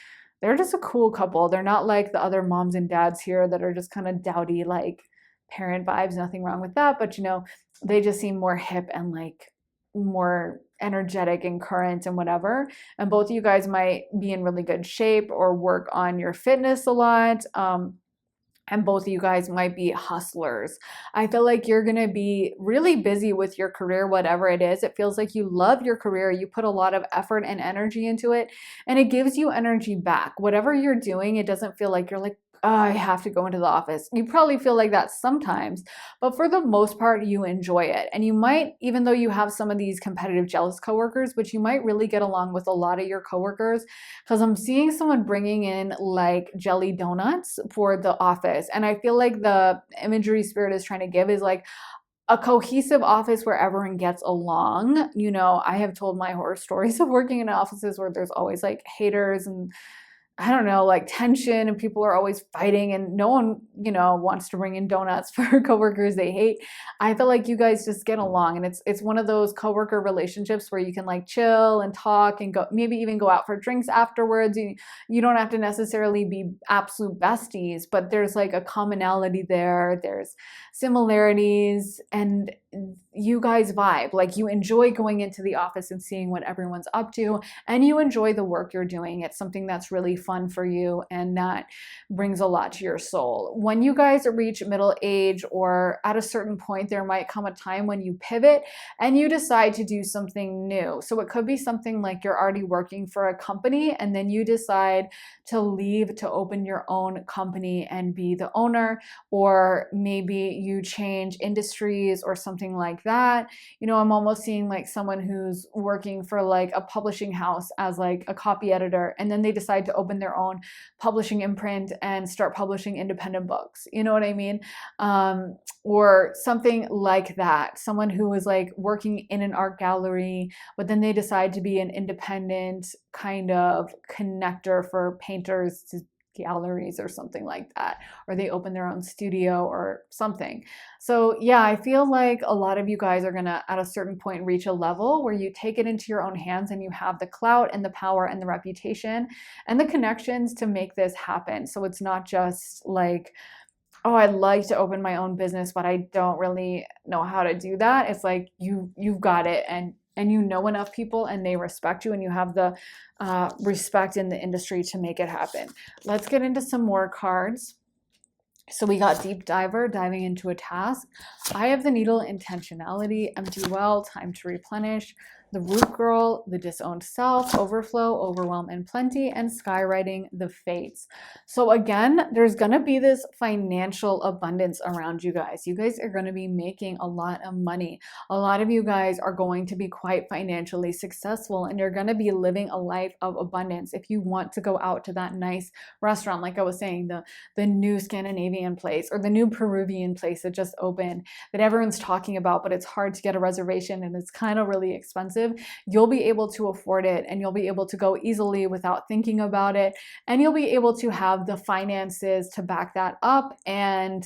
they're just a cool couple. They're not like the other moms and dads here that are just kind of dowdy, like parent vibes. Nothing wrong with that, but you know, they just seem more hip and like more energetic and current and whatever. And both of you guys might be in really good shape or work on your fitness a lot. And both of you guys might be hustlers. I feel like you're going to be really busy with your career, whatever it is. It feels like you love your career. You put a lot of effort and energy into it, and it gives you energy back. Whatever you're doing, it doesn't feel like you're like, oh, I have to go into the office. You probably feel like that sometimes, but for the most part, you enjoy it. And you might, even though you have some of these competitive, jealous coworkers, but you might really get along with a lot of your coworkers, because I'm seeing someone bringing in like jelly donuts for the office. And I feel like the imagery Spirit is trying to give is like a cohesive office where everyone gets along. You know, I have told my horror stories of working in offices where there's always like haters and I don't know, like tension, and people are always fighting and no one, wants to bring in donuts for coworkers they hate. I feel like you guys just get along, and it's one of those coworker relationships where you can like chill and talk and go, maybe even go out for drinks afterwards. You don't have to necessarily be absolute besties, but there's like a commonality there. There's similarities, and you guys vibe. Like you enjoy going into the office and seeing what everyone's up to, and you enjoy the work you're doing. It's something that's really fun for you and that brings a lot to your soul. When you guys reach middle age or at a certain point, there might come a time when you pivot and you decide to do something new. So it could be something like you're already working for a company and then you decide to leave to open your own company and be the owner, or maybe you change industries or something like that. I'm almost seeing like someone who's working for like a publishing house as like a copy editor, and then they decide to open their own publishing imprint and start publishing independent books. You know what I mean? Or something like that. Someone who was like working in an art gallery, but then they decide to be an independent kind of connector for painters to galleries or something like that, or they open their own studio or something. So yeah, I feel like a lot of you guys are gonna at a certain point reach a level where you take it into your own hands and you have the clout and the power and the reputation and the connections to make this happen. So it's not just like, oh, I'd like to open my own business, but I don't really know how to do that. It's like you've got it, and you know enough people and they respect you, and you have the respect in the industry to make it happen. Let's get into some more cards. So we got Deep Diver, diving into a task. Eye of the Needle, intentionality. Empty well, time to replenish. The Root Girl, the disowned self. Overflow, overwhelm, and plenty. And Skywriting, the fates. So again, there's going to be this financial abundance around you guys. You guys are going to be making a lot of money. A lot of you guys are going to be quite financially successful, and you're going to be living a life of abundance. If you want to go out to that nice restaurant, like I was saying, the new Scandinavian place or the new Peruvian place that just opened that everyone's talking about, but it's hard to get a reservation and it's kind of really expensive, you'll be able to afford it, and you'll be able to go easily without thinking about it, and you'll be able to have the finances to back that up, and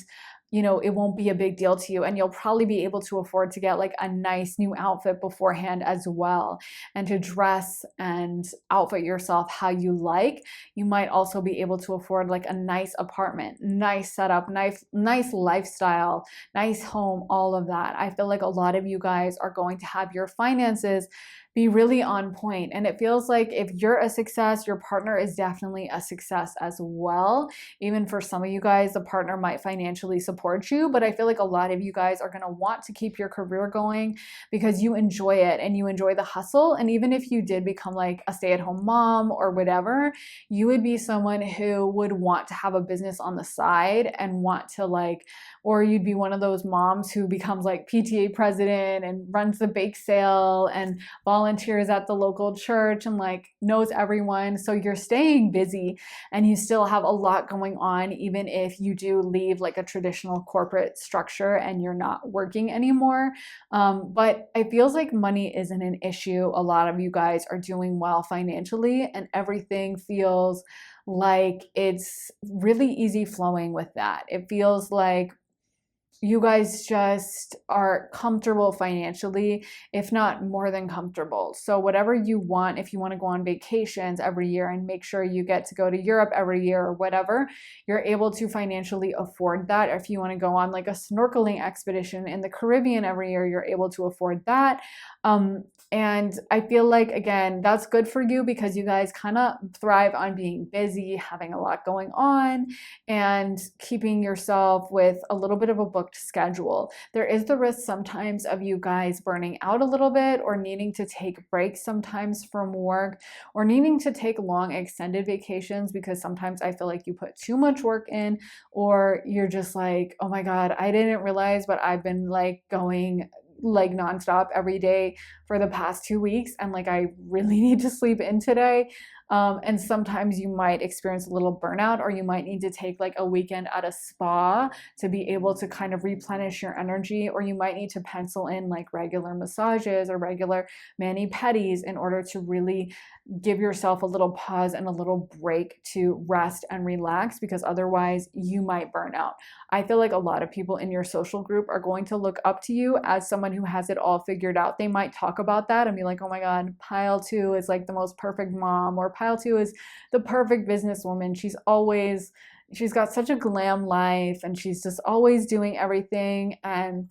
it won't be a big deal to you, and you'll probably be able to afford to get like a nice new outfit beforehand as well, and to dress and outfit yourself how you like. You might also be able to afford like a nice apartment, nice setup, nice lifestyle, nice home, all of that. I feel like a lot of you guys are going to have your finances be really on point. And it feels like if you're a success, your partner is definitely a success as well. Even for some of you guys, the partner might financially support you, but I feel like a lot of you guys are going to want to keep your career going because you enjoy it and you enjoy the hustle. And even if you did become like a stay-at-home mom or whatever, you would be someone who would want to have a business on the side and want to like, or you'd be one of those moms who becomes like PTA president and runs the bake sale and volunteers at the local church and like knows everyone. So you're staying busy and you still have a lot going on, even if you do leave like a traditional corporate structure and you're not working anymore. But it feels like money isn't an issue. A lot of you guys are doing well financially, and everything feels like it's really easy flowing with that. It feels like you guys just are comfortable financially, if not more than comfortable. So whatever you want, if you want to go on vacations every year and make sure you get to go to Europe every year or whatever, you're able to financially afford that. If you want to go on like a snorkeling expedition in the Caribbean every year, you're able to afford that. And I feel like, again, that's good for you because you guys kind of thrive on being busy, having a lot going on, and keeping yourself with a little bit of a booked schedule. There is the risk sometimes of you guys burning out a little bit, or needing to take breaks sometimes from work, or needing to take long extended vacations because sometimes I feel like you put too much work in, or you're just like, oh my God, I didn't realize, but I've been like going like nonstop every day for the past 2 weeks, and like I really need to sleep in today. And sometimes you might experience a little burnout, or you might need to take like a weekend at a spa to be able to kind of replenish your energy, or you might need to pencil in like regular massages or regular mani pedis in order to really give yourself a little pause and a little break to rest and relax, because otherwise you might burn out. I feel like a lot of people in your social group are going to look up to you as someone who has it all figured out. They might talk about that and be like, oh my God, pile two is like the most perfect mom, or pile two is the perfect businesswoman. She's got such a glam life and she's just always doing everything. And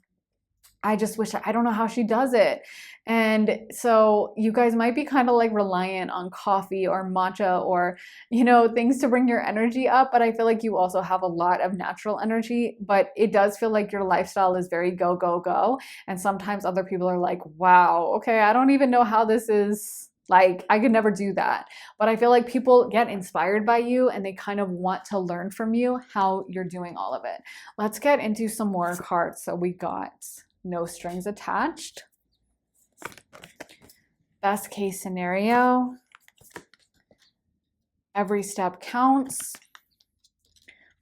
I just wish, I don't know how she does it. And so you guys might be kind of like reliant on coffee or matcha or, things to bring your energy up. But I feel like you also have a lot of natural energy, but it does feel like your lifestyle is very go, go, go. And sometimes other people are like, wow, okay, I don't even know how this is. Like, I could never do that. But I feel like people get inspired by you and they kind of want to learn from you how you're doing all of it. Let's get into some more cards. So we got no strings attached, best case scenario, every step counts,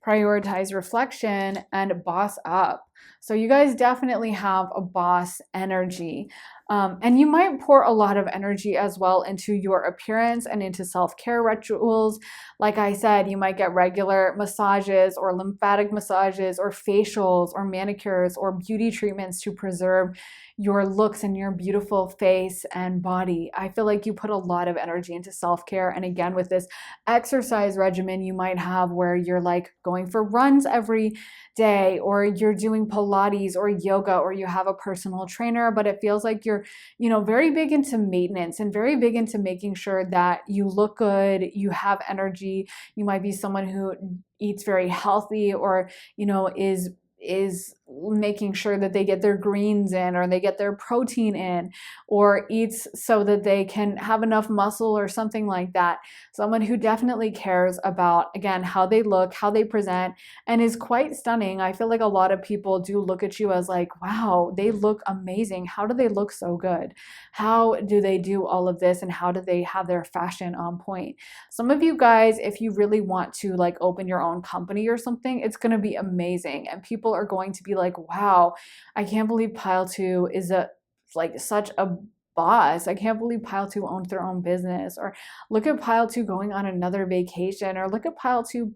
prioritize reflection, and boss up. So you guys definitely have a boss energy. And you might pour a lot of energy as well into your appearance and into self-care rituals. Like I said, you might get regular massages or lymphatic massages or facials or manicures or beauty treatments to preserve your looks and your beautiful face and body. I feel like you put a lot of energy into self-care. And again, with this exercise regimen you might have where you're like going for runs every day, or you're doing Pilates or yoga, or you have a personal trainer, but it feels like you're, very big into maintenance and very big into making sure that you look good, you have energy. You might be someone who eats very healthy, or, is making sure that they get their greens in, or they get their protein in, or eats so that they can have enough muscle or something like that. Someone who definitely cares about, again, how they look, how they present, and is quite stunning. I feel like a lot of people do look at you as like, wow, they look amazing. How do they look so good? How do they do all of this? And how do they have their fashion on point? Some of you guys, if you really want to like open your own company or something, it's going to be amazing. And people are going to be like, wow, I can't believe Pile 2 is such a boss. I can't believe Pile 2 owns their own business. Or look at Pile 2 going on another vacation, or look at Pile 2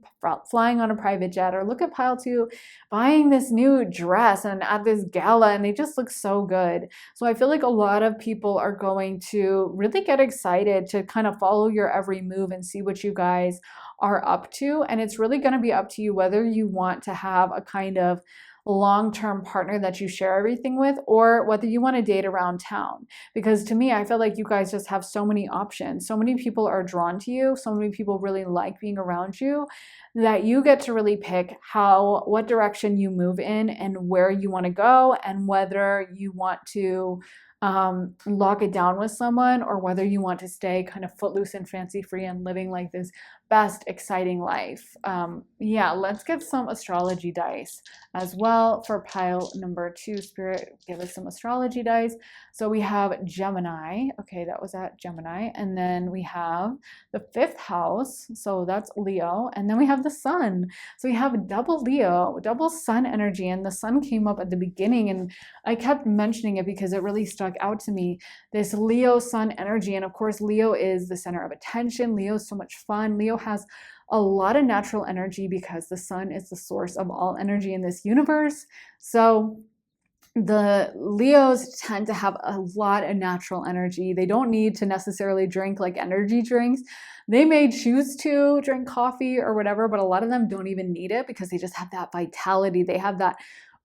flying on a private jet, or look at Pile 2 buying this new dress and at this gala, and they just look so good. So I feel like a lot of people are going to really get excited to kind of follow your every move and see what you guys are up to. And it's really going to be up to you whether you want to have a kind of long-term partner that you share everything with, or whether you want to date around town. Because to me, I feel like you guys just have so many options. So many people are drawn to you. So many people really like being around you, that you get to really pick what direction you move in and where you want to go, and whether you want to lock it down with someone, or whether you want to stay kind of footloose and fancy free and living like this best exciting life. Let's get some astrology dice as well for pile number 2. Spirit, give us some astrology dice. So we have Gemini. Okay, that was at Gemini. And then we have the 5th house. So that's Leo. And then we have the sun. So we have double Leo, double sun energy. And the sun came up at the beginning, and I kept mentioning it because it really stuck out to me. This Leo sun energy. And of course, Leo is the center of attention. Leo is so much fun. Leo has a lot of natural energy because the sun is the source of all energy in this universe. So the Leos tend to have a lot of natural energy. They don't need to necessarily drink like energy drinks. They may choose to drink coffee or whatever, but a lot of them don't even need it because they just have that vitality. They have that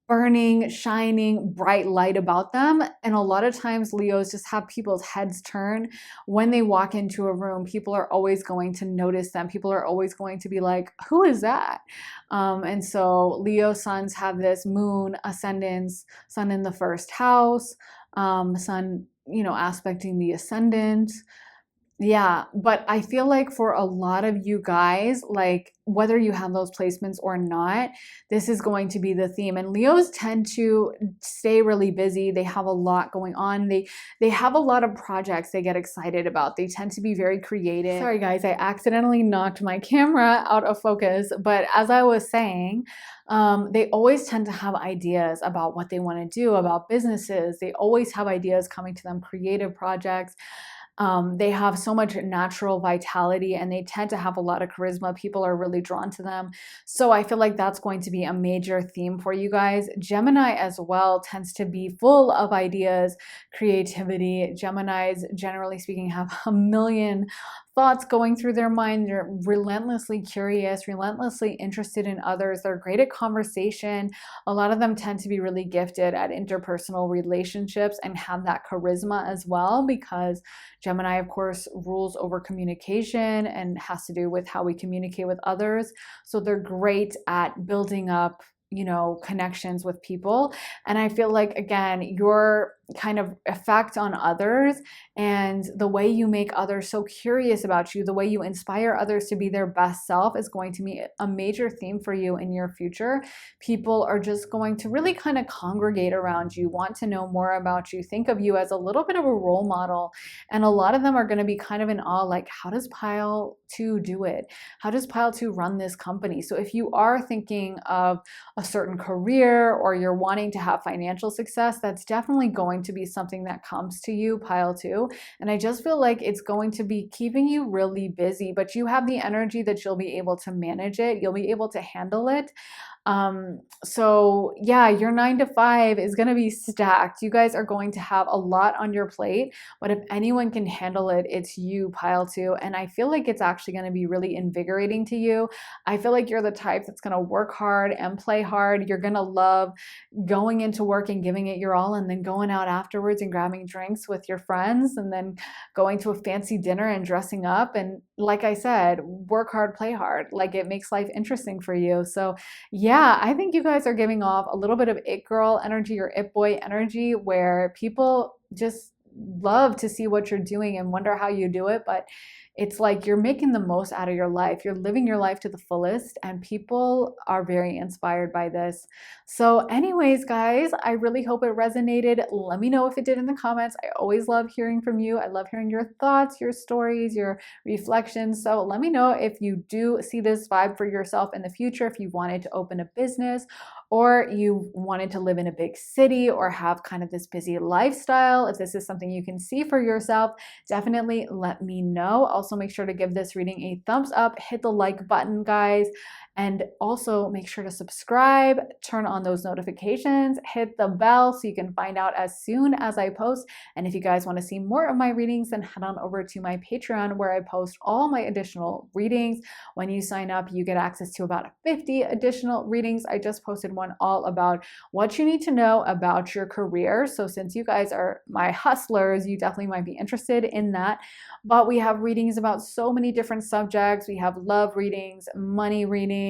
burning, shining, bright light about them. And a lot of times Leos just have people's heads turn when they walk into a room. People are always going to notice them. People are always going to be like, who is that? And so Leo suns have this moon ascendance, sun in the 1st house, sun, aspecting the ascendant. Yeah, but I feel like for a lot of you guys, like whether you have those placements or not, this is going to be the theme. And Leos tend to stay really busy. They have a lot going on. They have a lot of projects they get excited about. They tend to be very creative. Sorry guys, I accidentally knocked my camera out of focus, but as I was saying, they always tend to have ideas about what they want to do, about businesses. They always have ideas coming to them, creative projects. They have so much natural vitality and they tend to have a lot of charisma. People are really drawn to them. So I feel like that's going to be a major theme for you guys. Gemini as well tends to be full of ideas, creativity. Geminis, generally speaking, have a million thoughts going through their mind. They're relentlessly curious, relentlessly interested in others. They're great at conversation. A lot of them tend to be really gifted at interpersonal relationships and have that charisma as well, because Gemini, of course, rules over communication and has to do with how we communicate with others. So they're great at building up, connections with people. And I feel like, again, your kind of effect on others and the way you make others so curious about you, the way you inspire others to be their best self is going to be a major theme for you in your future. People are just going to really kind of congregate around you, want to know more about you, think of you as a little bit of a role model. And a lot of them are going to be kind of in awe, like, how does Pile 2 do it? How does Pile 2 run this company? So if you are thinking of a certain career or you're wanting to have financial success, that's definitely going to be something that comes to you, Pile 2. And I just feel like it's going to be keeping you really busy, but you have the energy that you'll be able to manage it. You'll be able to handle it. So yeah, your 9 to 5 is going to be stacked. You guys are going to have a lot on your plate, but if anyone can handle it, it's you, Pile 2. And I feel like it's actually going to be really invigorating to you. I feel like you're the type that's going to work hard and play hard. You're going to love going into work and giving it your all, and then going out afterwards and grabbing drinks with your friends, and then going to a fancy dinner and dressing up. And like I said, work hard, play hard. Like, it makes life interesting for you. So yeah, I think you guys are giving off a little bit of it girl energy or it boy energy, where people just love to see what you're doing and wonder how you do it. But it's like you're making the most out of your life. You're living your life to the fullest, and people are very inspired by this. So anyways, guys, I really hope it resonated. Let me know if it did in the comments. I always love hearing from you. I love hearing your thoughts, your stories, your reflections. So let me know if you do see this vibe for yourself in the future, if you wanted to open a business, or you wanted to live in a big city or have kind of this busy lifestyle. If this is something you can see for yourself, definitely let me know. Also, make sure to give this reading a thumbs up, hit the like button, guys, and also make sure to subscribe, turn on those notifications, hit the bell so you can find out as soon as I post. And if you guys want to see more of my readings, then head on over to my Patreon, where I post all my additional readings. When you sign up, you get access to about 50 additional readings. I just posted one all about what you need to know about your career. So since you guys are my hustlers, you definitely might be interested in that. But we have readings about so many different subjects. We have love readings, money readings,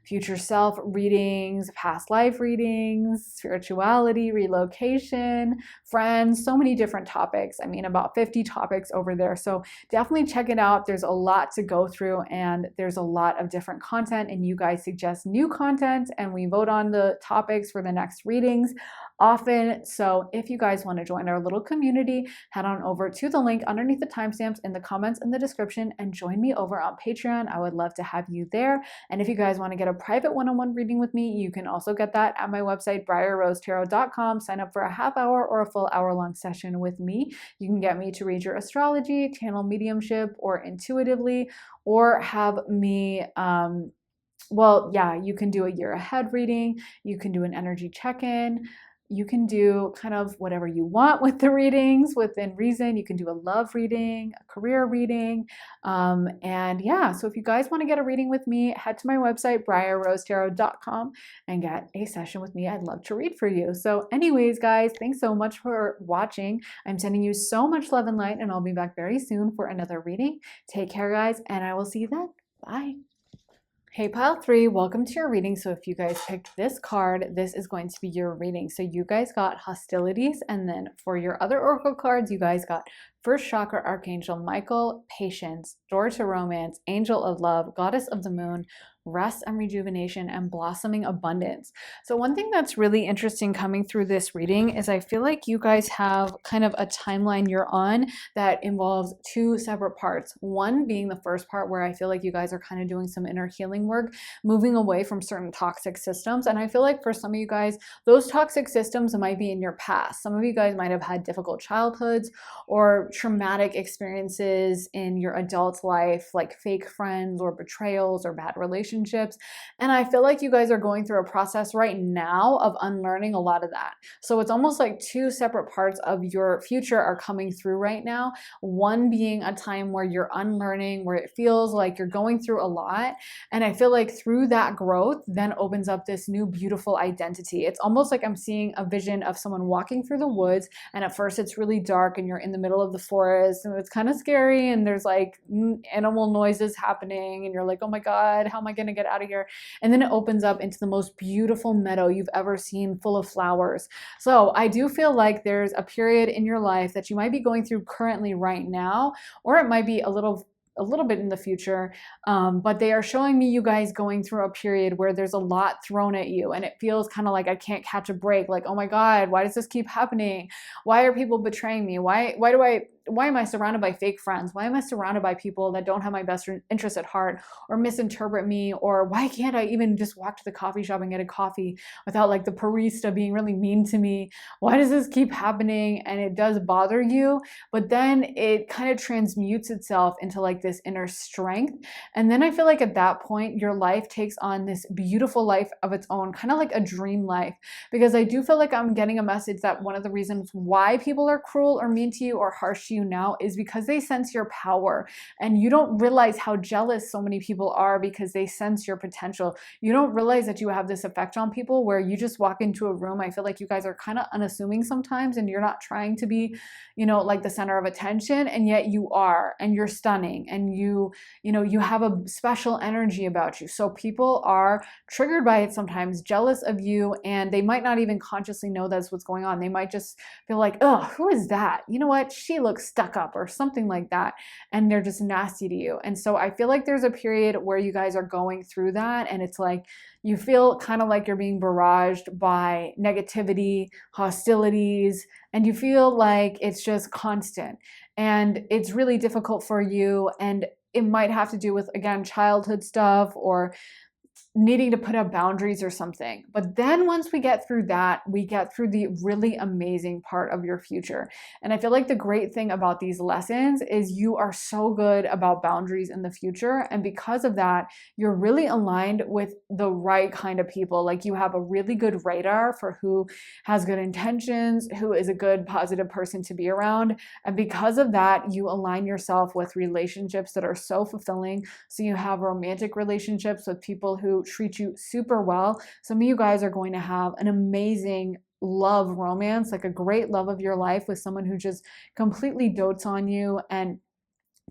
future self readings, past life readings, spirituality, relocation, friends, so many different topics. I mean, about 50 topics over there. So definitely check it out. There's a lot to go through, and there's a lot of different content, and you guys suggest new content, and we vote on the topics for the next readings often. So if you guys want to join our little community, head on over to the link underneath the timestamps in the comments in the description and join me over on Patreon. I would love to have you there. And if you guys want to get a private one-on-one reading with me, you can also get that at my website, briarrosetarot.com. Sign up for a half hour or a full hour-long session with me. You can get me to read your astrology, channel mediumship, or intuitively, or have me well, yeah, you can do a year ahead reading. You can do an energy check-in. You can do kind of whatever you want with the readings within reason. You can do a love reading, a career reading. And yeah, so if you guys want to get a reading with me, head to my website, briarrosetarot.com, and get a session with me. I'd love to read for you. So anyways, guys, thanks so much for watching. I'm sending you so much love and light, and I'll be back very soon for another reading. Take care, guys, and I will see you then. Bye. Hey, Pile 3, welcome to your reading. So if you guys picked this card, this is going to be your reading. So you guys got hostilities, and then for your other oracle cards, you guys got first chakra archangel Michael, patience, door to romance, angel of love, goddess of the moon, rest and rejuvenation, and blossoming abundance. So one thing that's really interesting coming through this reading is I feel like you guys have kind of a timeline you're on that involves two separate parts. One being the first part where I feel like you guys are kind of doing some inner healing work, moving away from certain toxic systems. And I feel like for some of you guys, those toxic systems might be in your past. Some of you guys might have had difficult childhoods or traumatic experiences in your adult life, like fake friends or betrayals or bad relationships. And I feel like you guys are going through a process right now of unlearning a lot of that. So it's almost like two separate parts of your future are coming through right now. One being a time where you're unlearning, where it feels like you're going through a lot. And I feel like through that growth then opens up this new beautiful identity. It's almost like I'm seeing a vision of someone walking through the woods, and at first it's really dark and you're in the middle of the forest and it's kind of scary and there's like animal noises happening and you're like, oh my God, how am I going to get out of here? And then it opens up into the most beautiful meadow you've ever seen, full of flowers. So I do feel like there's a period in your life that you might be going through currently right now, or it might be a little bit in the future, but they are showing me you guys going through a period where there's a lot thrown at you and it feels kind of like I can't catch a break. Like, oh my God, why does this keep happening? Why are people betraying me? Why am I surrounded by fake friends? Why am I surrounded by people that don't have my best interest at heart or misinterpret me? Or why can't I even just walk to the coffee shop and get a coffee without like the barista being really mean to me? Why does this keep happening? And it does bother you, but then it kind of transmutes itself into like this inner strength. And then I feel like at that point, your life takes on this beautiful life of its own, kind of like a dream life. Because I do feel like I'm getting a message that one of the reasons why people are cruel or mean to you or harsh to you now is because they sense your power, and you don't realize how jealous so many people are because they sense your potential. You don't realize that you have this effect on people where you just walk into a room. I feel like you guys are kind of unassuming sometimes and you're not trying to be, like the center of attention, and yet you are, and you're stunning, and you have a special energy about you. So people are triggered by it sometimes, jealous of you, and they might not even consciously know that's what's going on. They might just feel like, oh, who is that? You know what? She looks stuck up or something like that. And they're just nasty to you. And so I feel like there's a period where you guys are going through that. And it's like, you feel kind of like you're being barraged by negativity, hostilities, and you feel like it's just constant. And it's really difficult for you. And it might have to do with, again, childhood stuff or needing to put up boundaries or something. But then once we get through that, we get through the really amazing part of your future. And I feel like the great thing about these lessons is you are so good about boundaries in the future. And because of that, you're really aligned with the right kind of people. Like you have a really good radar for who has good intentions, who is a good positive person to be around. And because of that, you align yourself with relationships that are so fulfilling. So you have romantic relationships with people who treat you super well. Some of you guys are going to have an amazing love romance, like a great love of your life with someone who just completely dotes on you and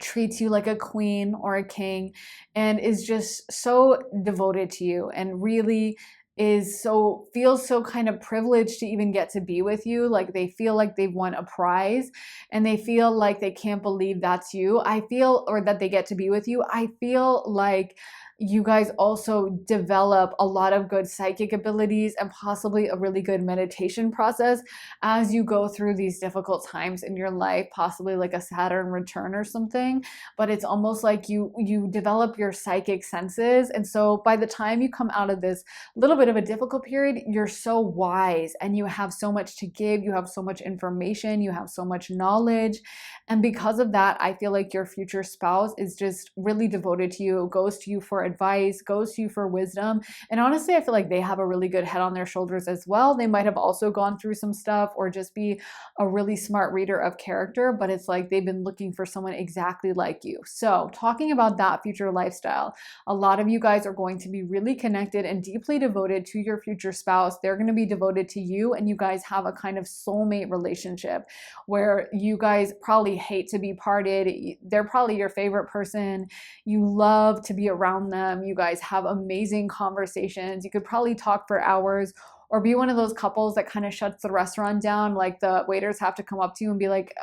treats you like a queen or a king and is just so devoted to you and really feels so kind of privileged to even get to be with you. Like they feel like they've won a prize and they feel like they can't believe that's you. Or that they get to be with you. I feel like you guys also develop a lot of good psychic abilities and possibly a really good meditation process as you go through these difficult times in your life, possibly like a Saturn return or something. But it's almost like you develop your psychic senses. And so by the time you come out of this little bit of a difficult period, you're so wise and you have so much to give. You have so much information. You have so much knowledge. And because of that, I feel like your future spouse is just really devoted to you, goes to you for advice, goes to you for wisdom. And honestly, I feel like they have a really good head on their shoulders as well. They might have also gone through some stuff or just be a really smart reader of character, but it's like they've been looking for someone exactly like you. So talking about that future lifestyle, a lot of you guys are going to be really connected and deeply devoted to your future spouse. They're going to be devoted to you, and you guys have a kind of soulmate relationship where you guys probably hate to be parted. They're probably your favorite person. You love to be around them. You guys have amazing conversations. You could probably talk for hours, or be one of those couples that kind of shuts the restaurant down. Like the waiters have to come up to you and be like,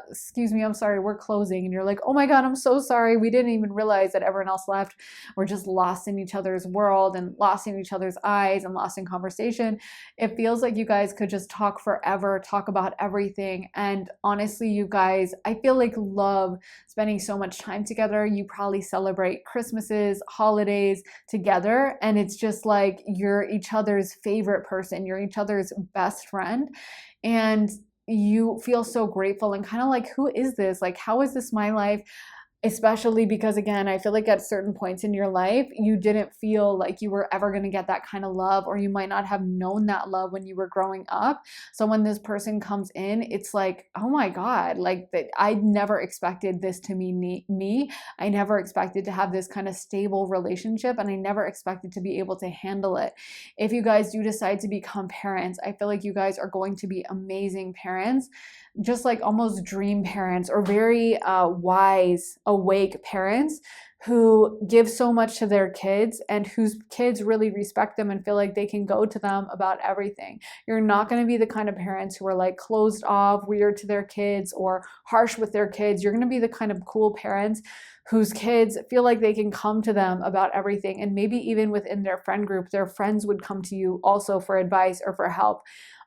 excuse me, I'm sorry, we're closing. And you're like, oh my God, I'm so sorry. We didn't even realize that everyone else left. We're just lost in each other's world and lost in each other's eyes and lost in conversation. It feels like you guys could just talk forever, talk about everything. And honestly, you guys, I feel like love spending so much time together. You probably celebrate Christmases, holidays together. And it's just like you're each other's favorite person. You're each other's best friend. And you feel so grateful and kind of like, who is this? Like, how is this my life? Especially because, again, I feel like at certain points in your life, you didn't feel like you were ever going to get that kind of love, or you might not have known that love when you were growing up. So when this person comes in, it's like, oh my God, like that, I never expected this to be me. I never expected to have this kind of stable relationship, and I never expected to be able to handle it. If you guys do decide to become parents, I feel like you guys are going to be amazing parents, just like almost dream parents, or very wise, awake parents who give so much to their kids and whose kids really respect them and feel like they can go to them about everything. You're not going to be the kind of parents who are like closed off, weird to their kids, or harsh with their kids. You're going to be the kind of cool parents whose kids feel like they can come to them about everything. And maybe even within their friend group, their friends would come to you also for advice or for help.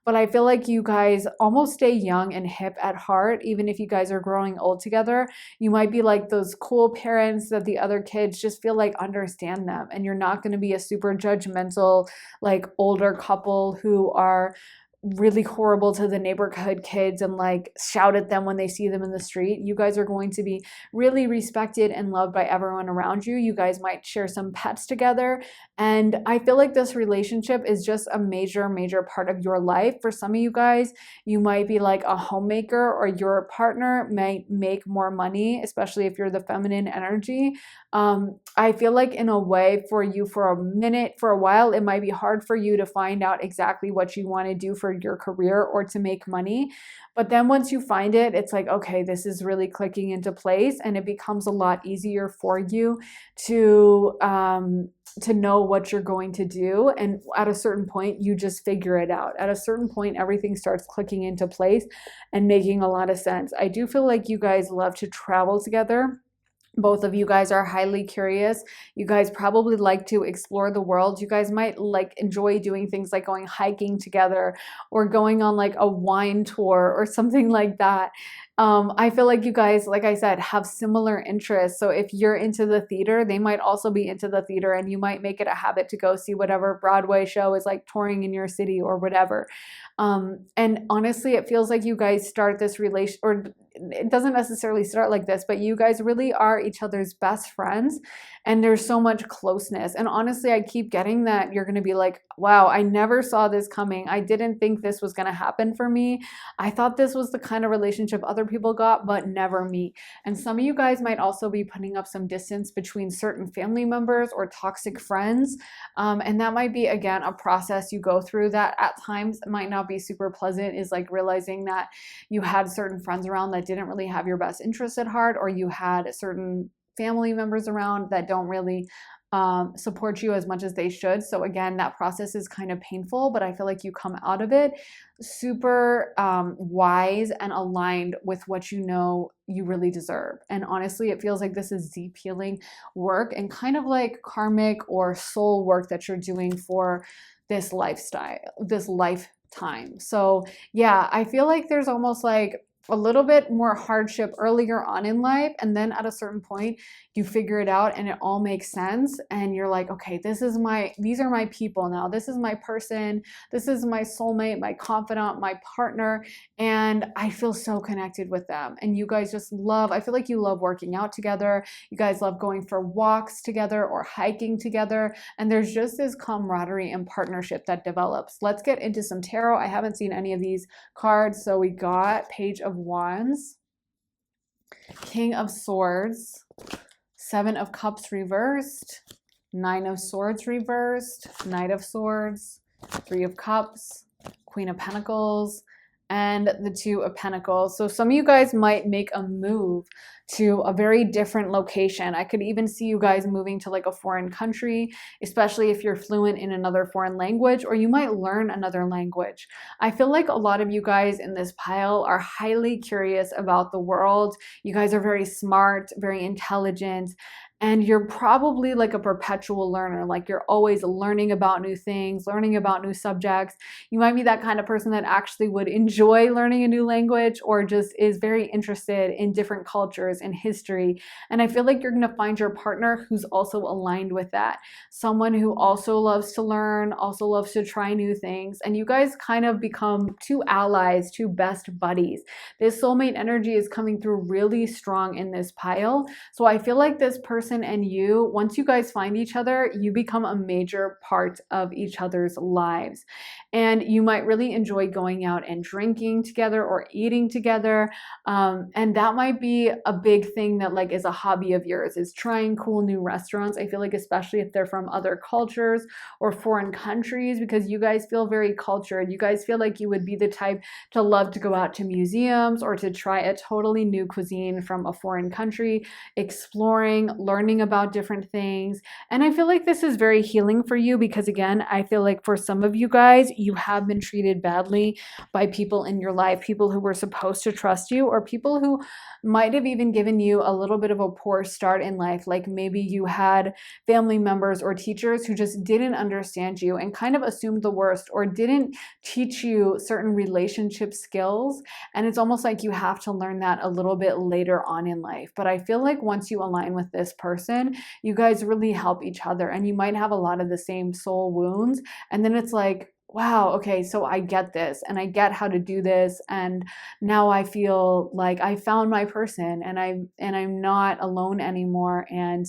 But I feel like you guys almost stay young and hip at heart, even if you guys are growing old together. You might be like those cool parents that the other kids just feel like understand them. And you're not going to be a super judgmental, like older couple who are really horrible to the neighborhood kids and like shout at them when they see them in the street. You guys are going to be really respected and loved by everyone around you. You guys might share some pets together. And I feel like this relationship is just a major, major part of your life. For some of you guys, you might be like a homemaker, or your partner might make more money, especially if you're the feminine energy. I feel like in a way for you, for a minute, for a while, it might be hard for you to find out exactly what you want to do for your career or to make money. But then once you find it, it's like, okay, this is really clicking into place, and it becomes a lot easier for you to know what you're going to do. And at a certain point, you just figure it out. At a certain point, everything starts clicking into place and making a lot of sense. I do feel like you guys love to travel together. Both of you guys are highly curious. You guys probably like to explore the world. You guys might like enjoy doing things like going hiking together, or going on like a wine tour or something like that. I feel like you guys, like I said, have similar interests. So if you're into the theater, they might also be into the theater, and you might make it a habit to go see whatever Broadway show is like touring in your city or whatever. And honestly, it feels like you guys start this relation, or it doesn't necessarily start like this, but you guys really are each other's best friends, and there's so much closeness. And honestly, I keep getting that you're going to be like, wow, I never saw this coming. I didn't think this was going to happen for me. I thought this was the kind of relationship other people got, but never me. And some of you guys might also be putting up some distance between certain family members or toxic friends. And that might be, again, a process you go through that at times might not be super pleasant, is like realizing that you had certain friends around that didn't really have your best interests at heart, or you had certain family members around that don't really support you as much as they should. So again, that process is kind of painful, but I feel like you come out of it super wise and aligned with what you know you really deserve. And honestly, it feels like this is deep healing work and kind of like karmic or soul work that you're doing for this lifestyle, this lifetime. So yeah, I feel like there's almost like a little bit more hardship earlier on in life, and then at a certain point you figure it out and it all makes sense, and you're like, okay, these are my people now, this is my person, this is my soulmate, my confidant, my partner, and I feel so connected with them. And you guys just love, I feel like you love working out together, you guys love going for walks together or hiking together, and there's just this camaraderie and partnership that develops. Let's get into some tarot. I haven't seen any of these cards. So we got Page of Wands, King of Swords, Seven of Cups reversed, Nine of Swords reversed, Knight of Swords, Three of Cups, Queen of Pentacles, and the Two of Pentacles. So some of you guys might make a move to a very different location. I could even see you guys moving to like a foreign country, especially if you're fluent in another foreign language, or you might learn another language. I feel like a lot of you guys in this pile are highly curious about the world. You guys are very smart, very intelligent, and you're probably like a perpetual learner. Like you're always learning about new things, learning about new subjects. You might be that kind of person that actually would enjoy learning a new language, or just is very interested in different cultures and history. And I feel like you're going to find your partner who's also aligned with that. Someone who also loves to learn, also loves to try new things. And you guys kind of become two allies, two best buddies. This soulmate energy is coming through really strong in this pile. So I feel like this person and you, once you guys find each other, you become a major part of each other's lives. And you might really enjoy going out and drinking together or eating together. And that might be a big thing that like is a hobby of yours, is trying cool new restaurants. I feel like especially if they're from other cultures or foreign countries, because you guys feel very cultured. You guys feel like you would be the type to love to go out to museums or to try a totally new cuisine from a foreign country, exploring, learning about different things. And I feel like this is very healing for you because, again, I feel like for some of you guys, you have been treated badly by people in your life, people who were supposed to trust you, or people who might have even given you a little bit of a poor start in life. Like maybe you had family members or teachers who just didn't understand you and kind of assumed the worst, or didn't teach you certain relationship skills. And it's almost like you have to learn that a little bit later on in life. But I feel like once you align with this person, you guys really help each other, and you might have a lot of the same soul wounds. And then it's like, wow, okay, so I get this and I get how to do this, and now I feel like I found my person, and I'm not alone anymore, and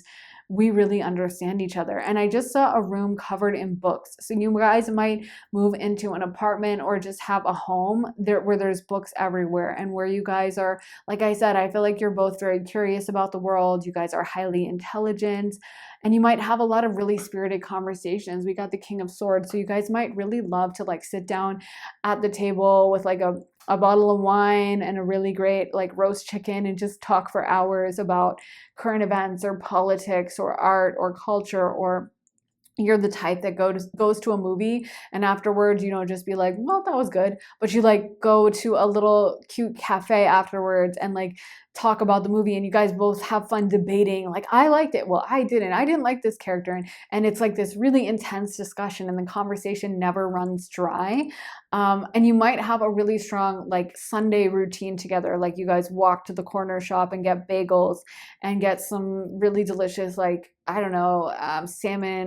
we really understand each other. And I just saw a room covered in books. So you guys might move into an apartment or just have a home there where there's books everywhere, and where you guys are, like I said, I feel like you're both very curious about the world. You guys are highly intelligent, and you might have a lot of really spirited conversations. We got the King of Swords, so you guys might really love to like sit down at the table with like a bottle of wine and a really great like roast chicken and just talk for hours about current events or politics or art or culture. Or you're the type that goes to a movie and afterwards, just be like, well, that was good. But you like go to a little cute cafe afterwards and like talk about the movie, and you guys both have fun debating. Like, I liked it. Well, I didn't. I didn't like this character. And it's like this really intense discussion, and the conversation never runs dry. And you might have a really strong like Sunday routine together. Like you guys walk to the corner shop and get bagels and get some really delicious, like, I don't know,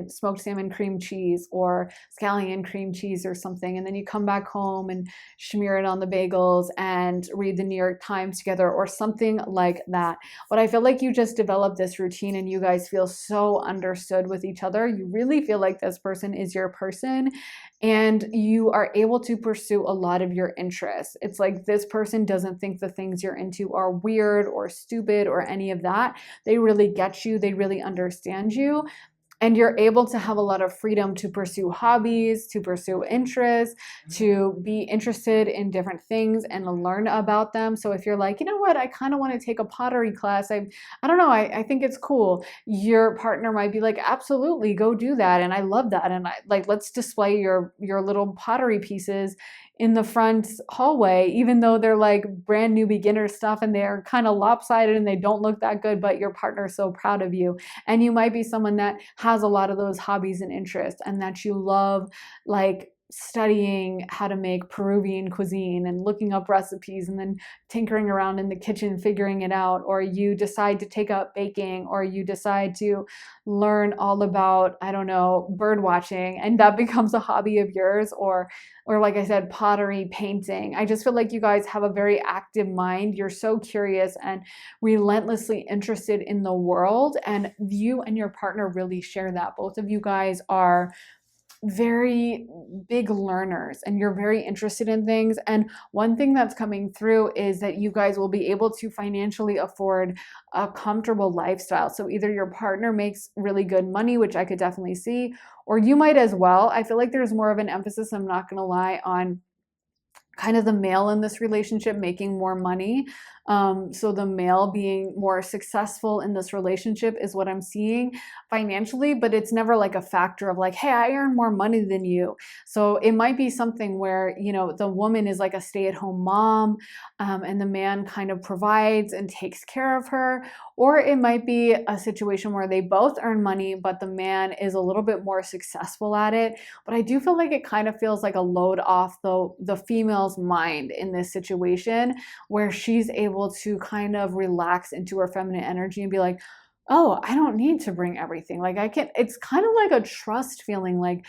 smoked salmon cream cheese or scallion cream cheese or something. And then you come back home and smear it on the bagels and read the New York Times together or something like that. But I feel like you just develop this routine and you guys feel so understood with each other. You really feel like this person is your person, and you are able to pursue a lot of your interests. It's like this person doesn't think the things you're into are weird or stupid or any of that. They really get you. They really understand you. And you're able to have a lot of freedom to pursue hobbies, to pursue interests, to be interested in different things and learn about them. So if you're like, you know what, I kind of want to take a pottery class. I don't know, I think it's cool. Your partner might be like, absolutely, go do that. And I love that. And I like, let's display your little pottery pieces in the front hallway, even though they're like brand new beginner stuff and they're kind of lopsided and they don't look that good, but your partner's so proud of you. And you might be someone that has a lot of those hobbies and interests, and that you love like studying how to make Peruvian cuisine and looking up recipes and then tinkering around in the kitchen figuring it out. Or you decide to take up baking, or you decide to learn all about, I don't know, bird watching, and that becomes a hobby of yours. Or like I said, pottery, painting. I just feel like you guys have a very active mind. You're so curious and relentlessly interested in the world, and you and your partner really share that. Both of you guys are very big learners, and you're very interested in things. And one thing that's coming through is that you guys will be able to financially afford a comfortable lifestyle. So either your partner makes really good money, which I could definitely see, or you might as well. I feel like there's more of an emphasis, I'm not going to lie, on kind of the male in this relationship making more money. So the male being more successful in this relationship is what I'm seeing financially, but it's never like a factor of like, hey, I earn more money than you. So it might be something where, the woman is like a stay-at-home mom, and the man kind of provides and takes care of her. Or it might be a situation where they both earn money, but the man is a little bit more successful at it. But I do feel like it kind of feels like a load off the female's mind in this situation, where she's able to kind of relax into her feminine energy and be like, oh, I don't need to bring everything. Like I can, it's kind of like a trust feeling, like,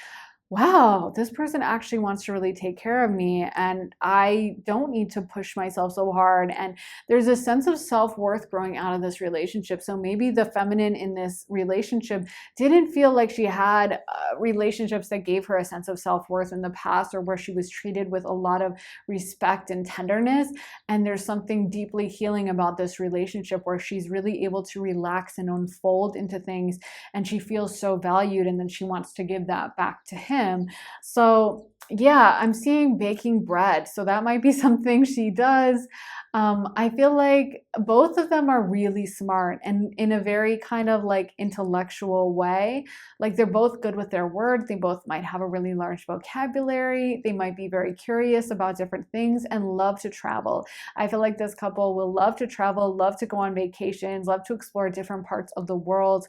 wow, this person actually wants to really take care of me and I don't need to push myself so hard. And there's a sense of self-worth growing out of this relationship. So maybe the feminine in this relationship didn't feel like she had relationships that gave her a sense of self-worth in the past, or where she was treated with a lot of respect and tenderness. And there's something deeply healing about this relationship where she's really able to relax and unfold into things, and she feels so valued, and then she wants to give that back to him. So yeah, I'm seeing baking bread. So that might be something she does. I feel like both of them are really smart, and in a very kind of like intellectual way. Like they're both good with their words. They both might have a really large vocabulary. They might be very curious about different things and love to travel. I feel like this couple will love to travel, love to go on vacations, love to explore different parts of the world,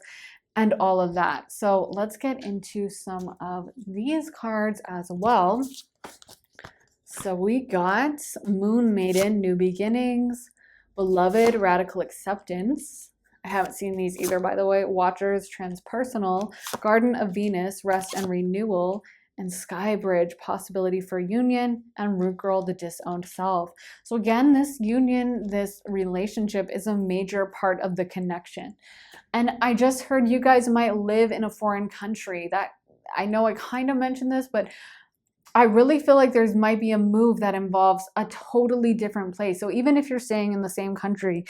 and all of that. So let's get into some of these cards as well. So we got Moon Maiden, New Beginnings, Beloved, Radical Acceptance. I haven't seen these either, by the way. Watchers, Transpersonal, Garden of Venus, Rest and Renewal, and Sky Bridge, Possibility for Union, and Root Girl, the Disowned Self. So again, this union, this relationship is a major part of the connection. And I just heard you guys might live in a foreign country. That, I know I kind of mentioned this, but I really feel like there's might be a move that involves a totally different place. So even if you're staying in the same country,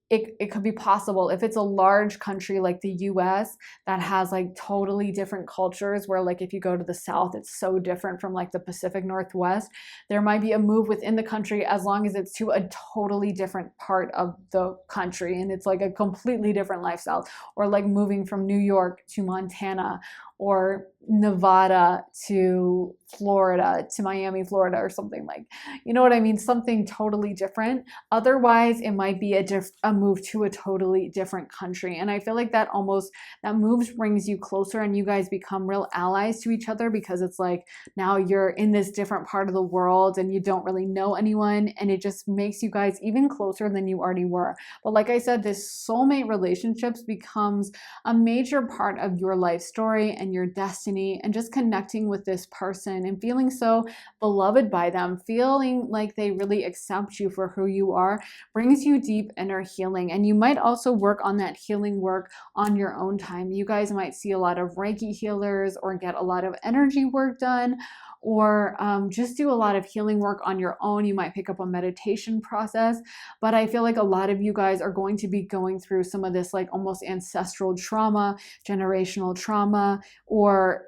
it could be possible if it's a large country like the US that has like totally different cultures, where like if you go to the South, it's so different from like the Pacific Northwest. There might be a move within the country, as long as it's to a totally different part of the country and it's like a completely different lifestyle, or like moving from New York to Montana, or Nevada to Florida, to Miami, Florida, or something, like, you know what I mean? Something totally different. Otherwise, it might be a move to a totally different country. And I feel like that move brings you closer, and you guys become real allies to each other, because it's like now you're in this different part of the world and you don't really know anyone, and it just makes you guys even closer than you already were. But like I said, this soulmate relationships becomes a major part of your life story and your destiny, and just connecting with this person and feeling so beloved by them, feeling like they really accept you for who you are, brings you deep inner healing. And you might also work on that healing work on your own time. You guys might see a lot of Reiki healers, or get a lot of energy work done, or just do a lot of healing work on your own. You might pick up a meditation process. But I feel like a lot of you guys are going to be going through some of this like almost ancestral trauma, generational trauma, or,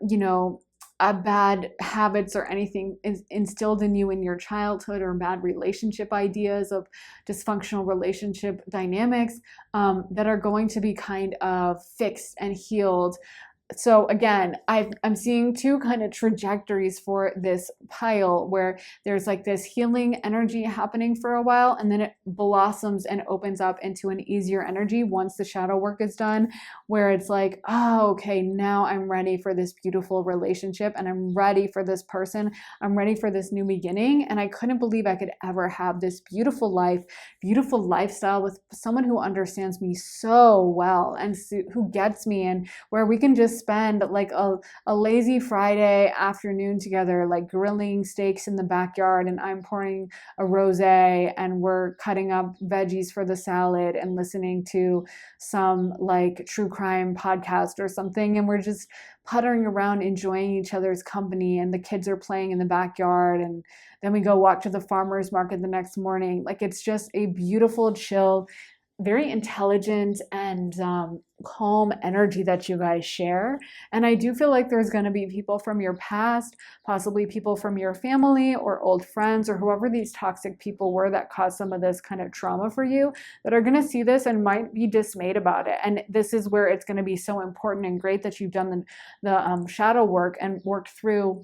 bad habits or anything instilled in you in your childhood, or bad relationship ideas of dysfunctional relationship dynamics, that are going to be kind of fixed and healed. So again, I'm seeing two kind of trajectories for this pile, where there's like this healing energy happening for a while, and then it blossoms and opens up into an easier energy once the shadow work is done, where it's like, oh, okay, now I'm ready for this beautiful relationship, and I'm ready for this person. I'm ready for this new beginning. And I couldn't believe I could ever have this beautiful life, beautiful lifestyle with someone who understands me so well, and who gets me, and where we can just spend like a lazy Friday afternoon together, like grilling steaks in the backyard, and I'm pouring a rosé, and we're cutting up veggies for the salad and listening to some like true crime podcast or something, and we're just puttering around enjoying each other's company, and the kids are playing in the backyard, and then we go walk to the farmer's market the next morning. Like, it's just a beautiful, chill, very intelligent and calm energy that you guys share. And I do feel like there's going to be people from your past, possibly people from your family or old friends or whoever these toxic people were that caused some of this kind of trauma for you, that are going to see this and might be dismayed about it. And this is where it's going to be so important and great that you've done the shadow work and worked through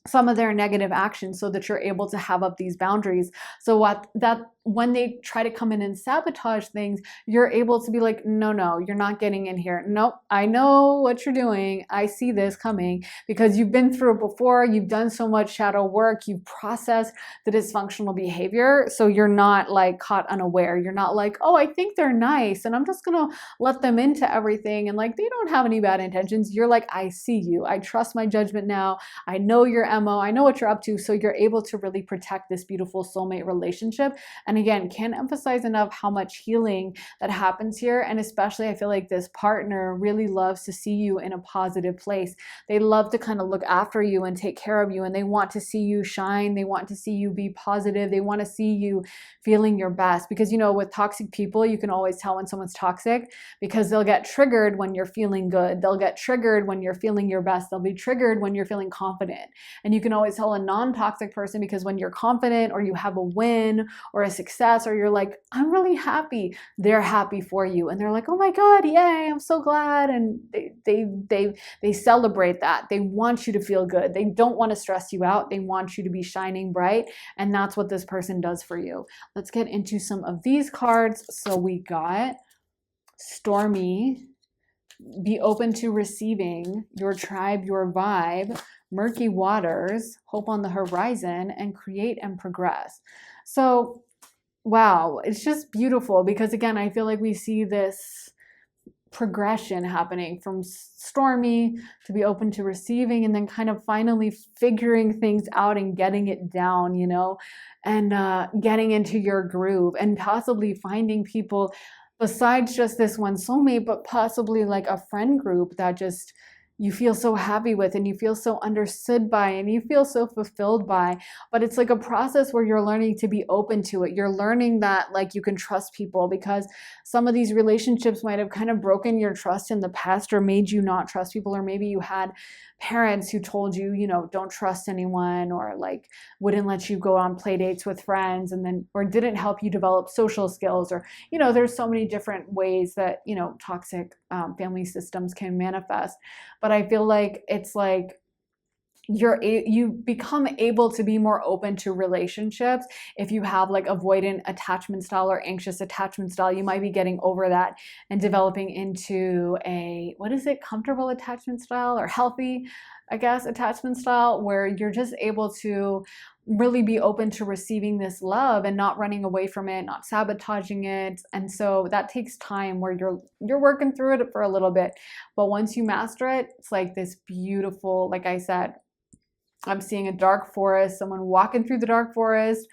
some of their negative actions so that you're able to have up these boundaries. So what that when they try to come in and sabotage things, you're able to be like, no, you're not getting in here. Nope, I know what you're doing. I see this coming, because you've been through it before. You've done so much shadow work. You've processed the dysfunctional behavior. So you're not like caught unaware. You're not like, oh, I think they're nice and I'm just going to let them into everything. And like, they don't have any bad intentions. You're like, I see you. I trust my judgment now. I know your MO. I know what you're up to. So you're able to really protect this beautiful soulmate relationship. And again, can't emphasize enough how much healing that happens here. And especially, I feel like this partner really loves to see you in a positive place. They love to kind of look after you and take care of you. And they want to see you shine. They want to see you be positive. They want to see you feeling your best. Because, you know, with toxic people, you can always tell when someone's toxic, because they'll get triggered when you're feeling good. They'll get triggered when you're feeling your best. They'll be triggered when you're feeling confident. And you can always tell a non-toxic person, because when you're confident or you have a win or a success, or you're like, I'm really happy, they're happy for you. And they're like, oh my God, yay, I'm so glad. And they celebrate that. They want you to feel good. They don't want to stress you out. They want you to be shining bright. And that's what this person does for you. Let's get into some of these cards. So we got Stormy, be open to receiving, your tribe, your vibe, murky waters, hope on the horizon, and create and progress. So, wow, it's just beautiful, because again, I feel like we see this progression happening from stormy to be open to receiving, and then kind of finally figuring things out and getting it down, you know, and getting into your groove, and possibly finding people besides just this one soulmate, but possibly like a friend group that just you feel so happy with, and you feel so understood by, and you feel so fulfilled by. But it's like a process where you're learning to be open to it. You're learning that like you can trust people, because some of these relationships might have kind of broken your trust in the past, or made you not trust people, or maybe you had parents who told you, you know, don't trust anyone, or like wouldn't let you go on play dates with friends, and then, or didn't help you develop social skills, or, you know, there's so many different ways that, you know, toxic family systems can manifest. But I feel like it's like you become able to be more open to relationships if you have like avoidant attachment style or anxious attachment style. You might be getting over that and developing into a, what is it, comfortable attachment style, or healthy, I guess, attachment style, where you're just able to really be open to receiving this love and not running away from it, not sabotaging it. And so that takes time, where you're working through it for a little bit. But once you master it, it's like this beautiful, like I said, I'm seeing a dark forest, someone walking through the dark forest,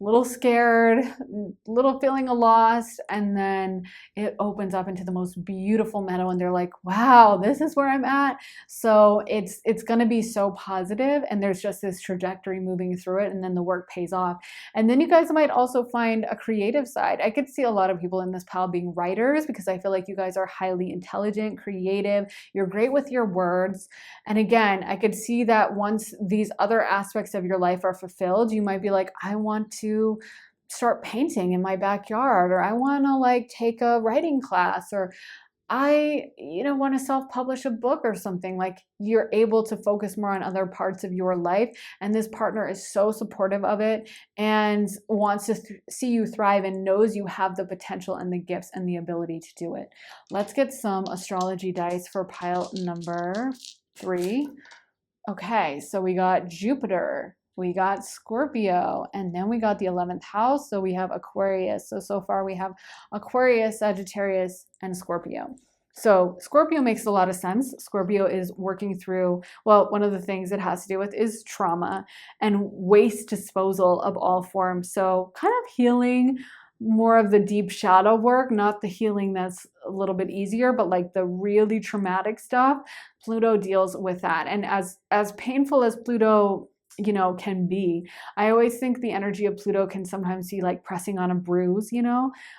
a little scared, little feeling lost, and then it opens up into the most beautiful meadow, and they're like, wow, this is where I'm at. So it's going to be so positive, and there's just this trajectory moving through it, and then the work pays off. And then you guys might also find a creative side. I could see a lot of people in this pile being writers, because I feel like you guys are highly intelligent, creative, you're great with your words. And again, I could see that once these other aspects of your life are fulfilled, you might be like, I want to start painting in my backyard, or I want to like take a writing class, or I, you know, want to self-publish a book or something. Like, you're able to focus more on other parts of your life, and this partner is so supportive of it and wants to see you thrive, and knows you have the potential and the gifts and the ability to do it. Let's get some astrology dice for pile number 3. Okay, so we got Jupiter, we got Scorpio, and then we got the 11th house. So we have Aquarius. So far we have Aquarius, Sagittarius, and Scorpio. So Scorpio makes a lot of sense. Scorpio is working through, well, one of the things it has to do with is trauma and waste disposal of all forms. So kind of healing more of the deep shadow work, not the healing that's a little bit easier, but like the really traumatic stuff. Pluto deals with that. And as painful as Pluto can be. I always think the energy of Pluto can sometimes be like pressing on a bruise,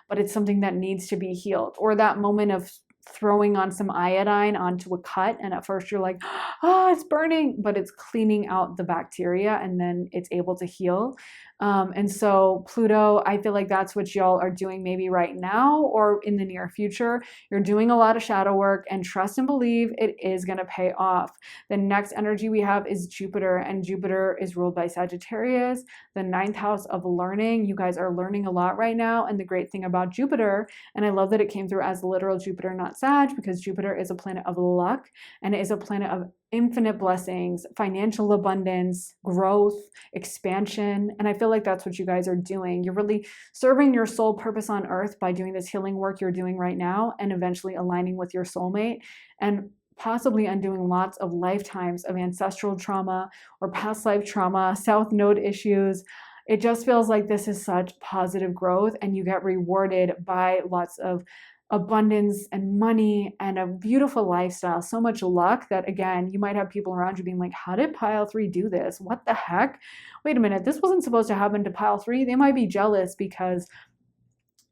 but it's something that needs to be healed. Or that moment of throwing on some iodine onto a cut, and at first you're like, it's burning, but it's cleaning out the bacteria and then it's able to heal. And so Pluto, I feel like that's what y'all are doing maybe right now or in the near future. You're doing a lot of shadow work, and trust and believe it is going to pay off. The next energy we have is Jupiter, and Jupiter is ruled by Sagittarius, the ninth house of learning. You guys are learning a lot right now. And the great thing about Jupiter, and I love that it came through as literal Jupiter, not Sag, because Jupiter is a planet of luck, and it is a planet of infinite blessings, financial abundance, growth, expansion. And I feel like that's what you guys are doing. You're really serving your soul purpose on earth by doing this healing work you're doing right now, and eventually aligning with your soulmate, and possibly undoing lots of lifetimes of ancestral trauma or past life trauma, South Node issues. It just feels like this is such positive growth, and you get rewarded by lots of abundance and money and a beautiful lifestyle, so much luck that, again, you might have people around you being like, how did pile 3 do this? What the heck? Wait a minute, this wasn't supposed to happen to pile 3. They might be jealous because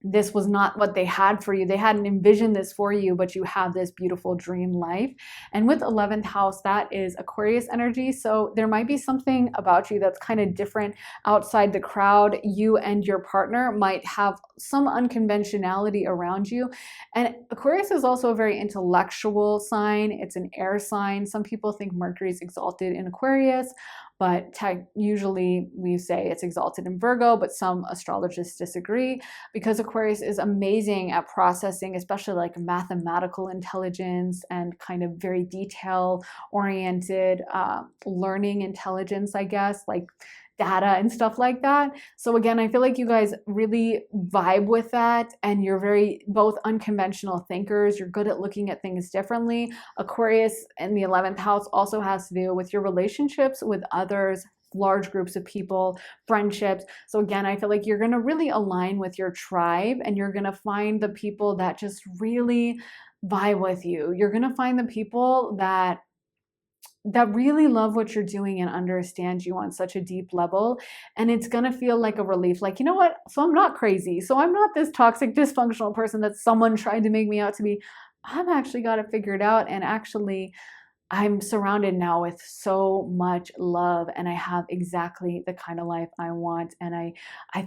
this was not what they had for you. They hadn't envisioned this for you, but you have this beautiful dream life. And with 11th house, that is Aquarius energy. So there might be something about you that's kind of different outside the crowd. You and your partner might have some unconventionality around you. And Aquarius is also a very intellectual sign. It's an air sign. Some people think Mercury is exalted in Aquarius, but usually we say it's exalted in Virgo, but some astrologists disagree, because Aquarius is amazing at processing, especially like mathematical intelligence and kind of very detail-oriented learning intelligence, I guess, like data and stuff like that. So again, I feel like you guys really vibe with that, and you're very both unconventional thinkers. You're good at looking at things differently. Aquarius in the 11th house also has to do with your relationships with others, large groups of people, friendships. So again, I feel like you're going to really align with your tribe, and you're going to find the people that just really vibe with you. You're going to find the people that really love what you're doing and understand you on such a deep level. And it's going to feel like a relief. Like, you know what? So I'm not crazy. So I'm not this toxic, dysfunctional person that someone tried to make me out to be. I've actually got it figured out. And actually, I'm surrounded now with so much love, and I have exactly the kind of life I want. And I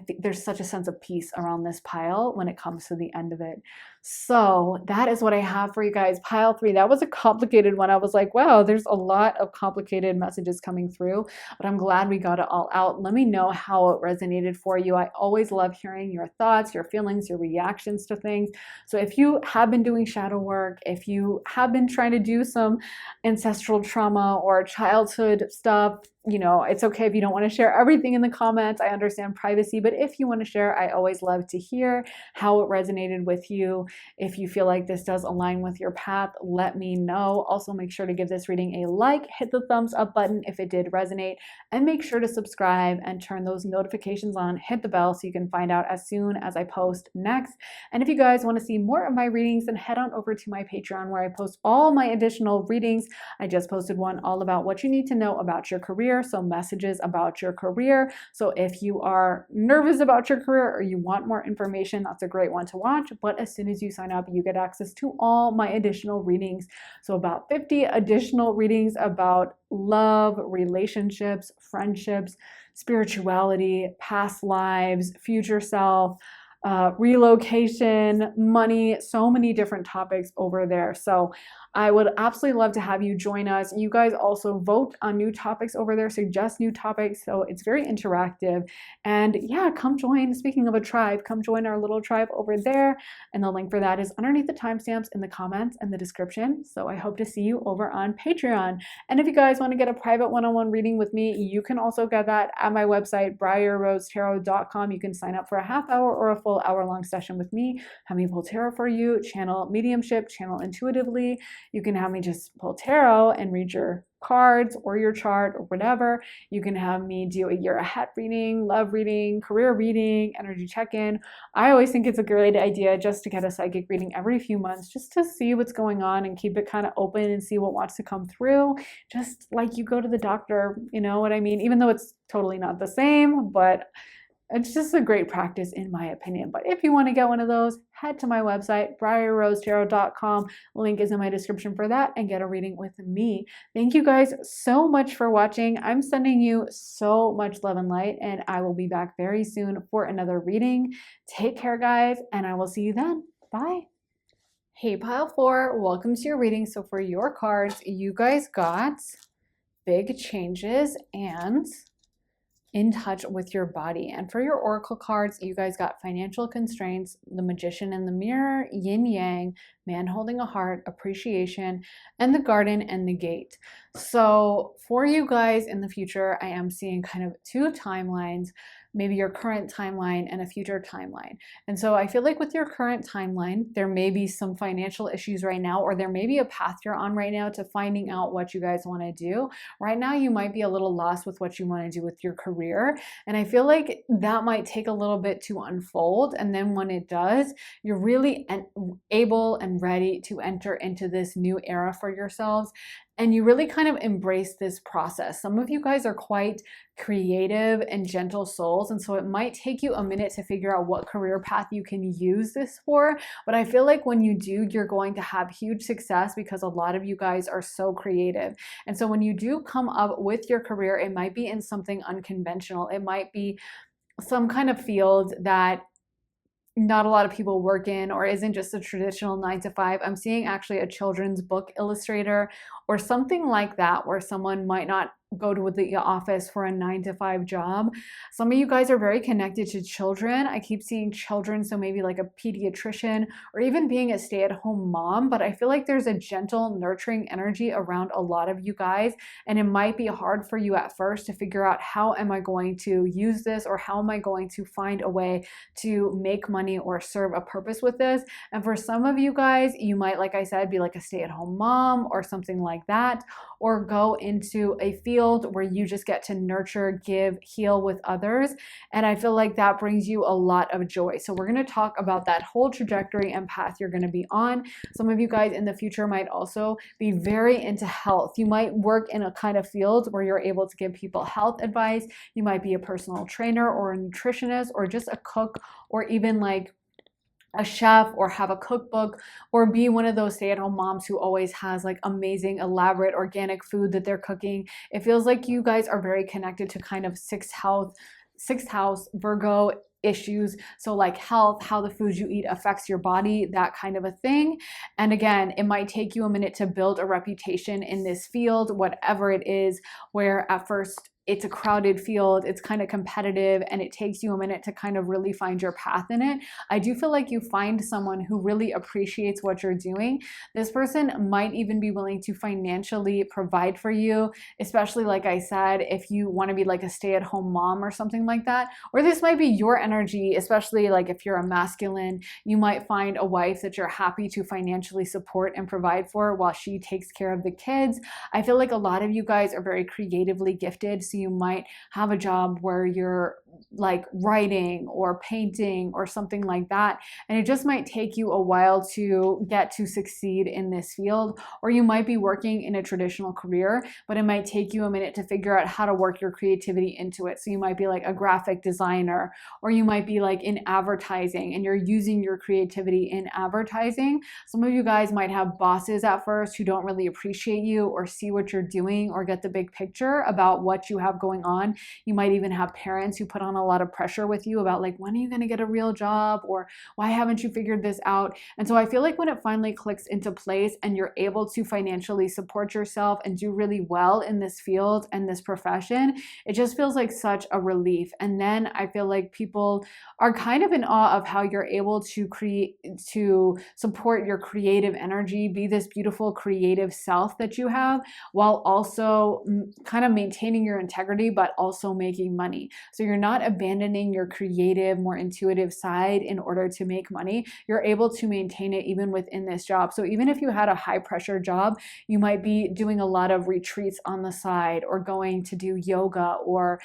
think there's such a sense of peace around this pile when it comes to the end of it. So that is what I have for you guys. Pile 3, that was a complicated one. I was like, wow, there's a lot of complicated messages coming through, but I'm glad we got it all out. Let me know how it resonated for you. I always love hearing your thoughts, your feelings, your reactions to things. So if you have been doing shadow work, if you have been trying to do some ancestral trauma or childhood stuff, it's okay if you don't want to share everything in the comments. I understand privacy, but if you want to share, I always love to hear how it resonated with you. If you feel like this does align with your path, let me know. Also, make sure to give this reading a like, hit the thumbs up button if it did resonate, and make sure to subscribe and turn those notifications on, hit the bell so you can find out as soon as I post next. And if you guys want to see more of my readings, then head on over to my Patreon, where I post all my additional readings. I just posted one all about what you need to know about your career, so messages about your career. So if you are nervous about your career or you want more information, that's a great one to watch. But as soon as you sign up, you get access to all my additional readings. So about 50 additional readings about love, relationships, friendships, spirituality, past lives, future self, relocation, money, so many different topics over there. So I would absolutely love to have you join us. You guys also vote on new topics over there, suggest new topics. So it's very interactive. And yeah, come join. Speaking of a tribe, come join our little tribe over there. And the link for that is underneath the timestamps in the comments and the description. So I hope to see you over on Patreon. And if you guys want to get a private one-on-one reading with me, you can also get that at my website, briarrosetarot.com. You can sign up for a half hour or a full hour-long session with me, have me pull tarot for you, channel mediumship, channel intuitively. You can have me just pull tarot and read your cards or your chart or whatever. You can have me do a year ahead reading, love reading, career reading, energy check-in. I always think it's a great idea just to get a psychic reading every few months, just to see what's going on and keep it kind of open and see what wants to come through. Just like you go to the doctor, you know what I mean? Even though it's totally not the same, but it's just a great practice in my opinion. But if you want to get one of those, head to my website, briarrosetarot.com. Link is in my description for that, and get a reading with me. Thank you guys so much for watching. I'm sending you so much love and light, and I will be back very soon for another reading. Take care, guys, and I will see you then. Bye. Hey, pile 4, welcome to your reading. So for your cards, you guys got big changes and in touch with your body. And for your oracle cards, you guys got financial constraints, the magician in the mirror, yin yang, man holding a heart, appreciation, and the garden and the gate. So for you guys in the future, I am seeing kind of 2 timelines, maybe your current timeline and a future timeline. And so I feel like with your current timeline, there may be some financial issues right now, or there may be a path you're on right now to finding out what you guys want to do. Right now, you might be a little lost with what you want to do with your career. And I feel like that might take a little bit to unfold. And then when it does, you're really able and ready to enter into this new era for yourselves. And you really kind of embrace this process. Some of you guys are quite creative and gentle souls, and so it might take you a minute to figure out what career path you can use this for. But I feel like when you do, you're going to have huge success because a lot of you guys are so creative. And so when you do come up with your career, it might be in something unconventional. It might be some kind of field that not a lot of people work in, or isn't just a traditional 9 to 5. I'm seeing actually a children's book illustrator or something like that, where someone might not go to the office for a 9 to 5 job. Some of you guys are very connected to children. I keep seeing children, so maybe like a pediatrician or even being a stay-at-home mom, but I feel like there's a gentle, nurturing energy around a lot of you guys, and it might be hard for you at first to figure out, how am I going to use this, or how am I going to find a way to make money or serve a purpose with this? And for some of you guys, you might, like I said, be like a stay-at-home mom or something like that, or go into a field where you just get to nurture, give, heal with others. And I feel like that brings you a lot of joy. So we're going to talk about that whole trajectory and path you're going to be on. Some of you guys in the future might also be very into health. You might work in a kind of field where you're able to give people health advice. You might be a personal trainer or a nutritionist, or just a cook, or even like a chef, or have a cookbook, or be one of those stay-at-home moms who always has like amazing, elaborate, organic food that they're cooking. It feels like you guys are very connected to kind of sixth house Virgo issues. So like health, how the food you eat affects your body, that kind of a thing. And again, it might take you a minute to build a reputation in this field, whatever it is, where at first it's a crowded field, it's kind of competitive, and it takes you a minute to kind of really find your path in it. I do feel like you find someone who really appreciates what you're doing. This person might even be willing to financially provide for you, especially like I said, if you want to be like a stay-at-home mom or something like that. Or this might be your energy, especially like if you're a masculine, you might find a wife that you're happy to financially support and provide for while she takes care of the kids. I feel like a lot of you guys are very creatively gifted. So you might have a job where you're like writing or painting or something like that, and it just might take you a while to get to succeed in this field. Or you might be working in a traditional career, but it might take you a minute to figure out how to work your creativity into it. So you might be like a graphic designer, or you might be like in advertising and you're using your creativity in advertising. Some of you guys might have bosses at first who don't really appreciate you or see what you're doing or get the big picture about what you have going on. You might even have parents who put on a lot of pressure with you about like, when are you going to get a real job, or why haven't you figured this out? And so I feel like when it finally clicks into place and you're able to financially support yourself and do really well in this field and this profession, it just feels like such a relief. And then I feel like people are kind of in awe of how you're able to support your creative energy, be this beautiful creative self that you have, while also kind of maintaining your integrity integrity, but also making money. So you're not abandoning your creative, more intuitive side in order to make money. You're able to maintain it even within this job. So even if you had a high pressure job, you might be doing a lot of retreats on the side, or going to do yoga, or,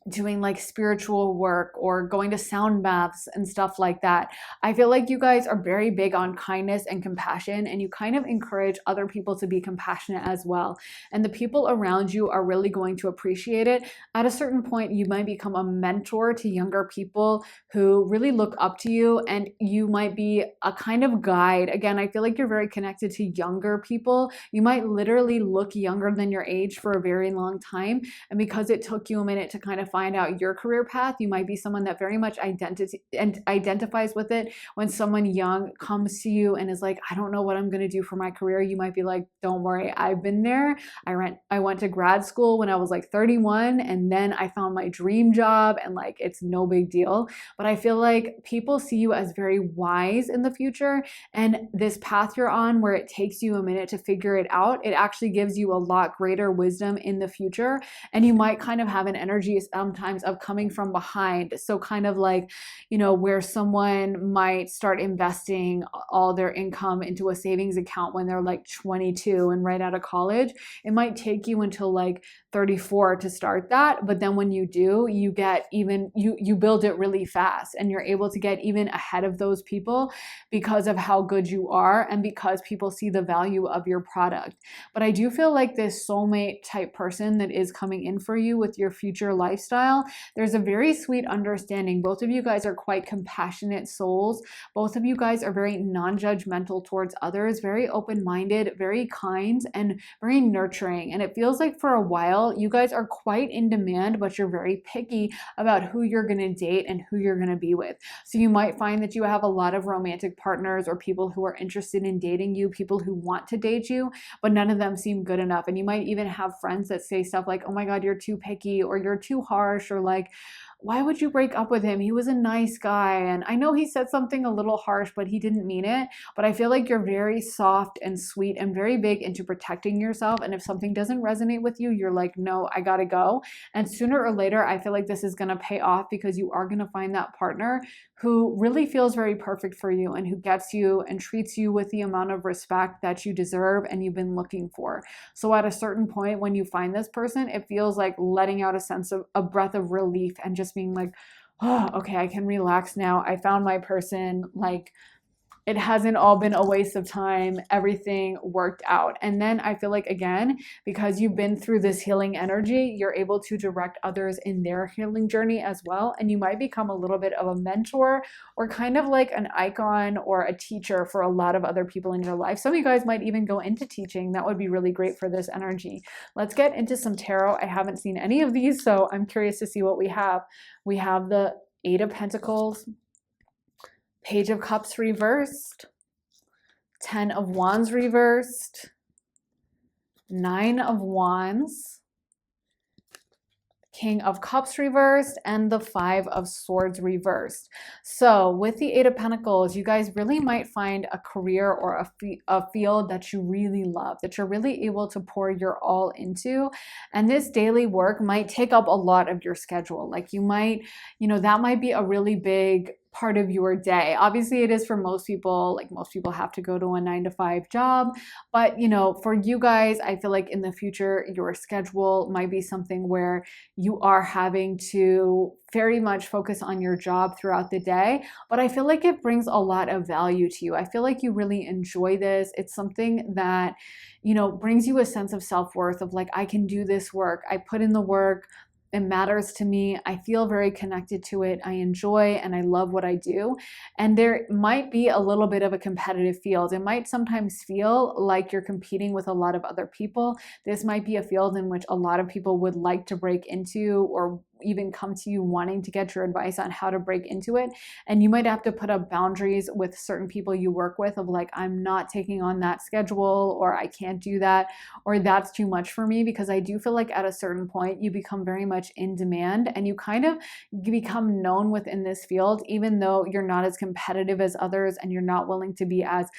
doing like spiritual work, or going to sound baths and stuff like that. I feel like you guys are very big on kindness and compassion, and you kind of encourage other people to be compassionate as well. And the people around you are really going to appreciate it. At a certain point, you might become a mentor to younger people who really look up to you, and you might be a kind of guide. Again, I feel like you're very connected to younger people. You might literally look younger than your age for a very long time. And because it took you a minute to kind of find out your career path, you might be someone that very much identifies with it. When someone young comes to you and is like, I don't know what I'm going to do for my career, you might be like, don't worry, I've been there. I went to grad school when I was like 31, and then I found my dream job, and like, it's no big deal. But I feel like people see you as very wise in the future, and this path you're on, where it takes you a minute to figure it out, it actually gives you a lot greater wisdom in the future. And you might kind of have an energy sometimes of coming from behind. So kind of like, where someone might start investing all their income into a savings account when they're like 22 and right out of college. It might take you until like 34 to start that. But then when you do, you get even, you build it really fast, and you're able to get even ahead of those people because of how good you are, and because people see the value of your product. But I do feel like this soulmate type person that is coming in for you with your future lifestyle, there's a very sweet understanding. Both of you guys are quite compassionate souls. Both of you guys are very non-judgmental towards others, very open-minded, very kind, and very nurturing. And it feels like for a while, you guys are quite in demand, but you're very picky about who you're going to date and who you're going to be with. So you might find that you have a lot of romantic partners, or people who are interested in dating you, people who want to date you, but none of them seem good enough. And you might even have friends that say stuff like, oh my God, you're too picky, or you're too harsh, or like, why would you break up with him? He was a nice guy. And I know he said something a little harsh, but he didn't mean it. But I feel like you're very soft and sweet and very big into protecting yourself. And if something doesn't resonate with you, you're like, no, I gotta go. And sooner or later, I feel like this is gonna pay off, because you are gonna find that partner who really feels very perfect for you, and who gets you and treats you with the amount of respect that you deserve and you've been looking for. So at a certain point, when you find this person, it feels like letting out a sense of a breath of relief, and just being like, oh, okay, I can relax now. I found my person. Like, it hasn't all been a waste of time. Everything worked out. And then I feel like, again, because you've been through this healing energy, you're able to direct others in their healing journey as well. And you might become a little bit of a mentor, or kind of like an icon or a teacher for a lot of other people in your life. Some of you guys might even go into teaching. That would be really great for this energy. Let's get into some tarot. I haven't seen any of these, so I'm curious to see what we have. We have the Eight of Pentacles, Page of Cups reversed, 10 of Wands reversed, 9 of Wands, King of Cups reversed, and the 5 of Swords reversed. So with the 8 of Pentacles, you guys really might find a career or a field that you really love, that you're really able to pour your all into. And this daily work might take up a lot of your schedule. Like, you might, that might be a really big part of your day. Obviously it is for most people. Like, most people have to go to a 9-to-5 job, but for you guys, I feel like in the future, your schedule might be something where you are having to very much focus on your job throughout the day. But I feel like it brings a lot of value to you. I feel like you really enjoy this. It's something that, brings you a sense of self-worth, of like, I can do this work. I put in the work. It matters to me. I feel very connected to it. I enjoy and I love what I do. And there might be a little bit of a competitive field. It might sometimes feel like you're competing with a lot of other people. This might be a field in which a lot of people would like to break into, or even come to you wanting to get your advice on how to break into it. And you might have to put up boundaries with certain people you work with, of like, I'm not taking on that schedule, or I can't do that, or that's too much for me. Because I do feel like at a certain point you become very much in demand, and you kind of become known within this field, even though you're not as competitive as others, and you're not willing to be as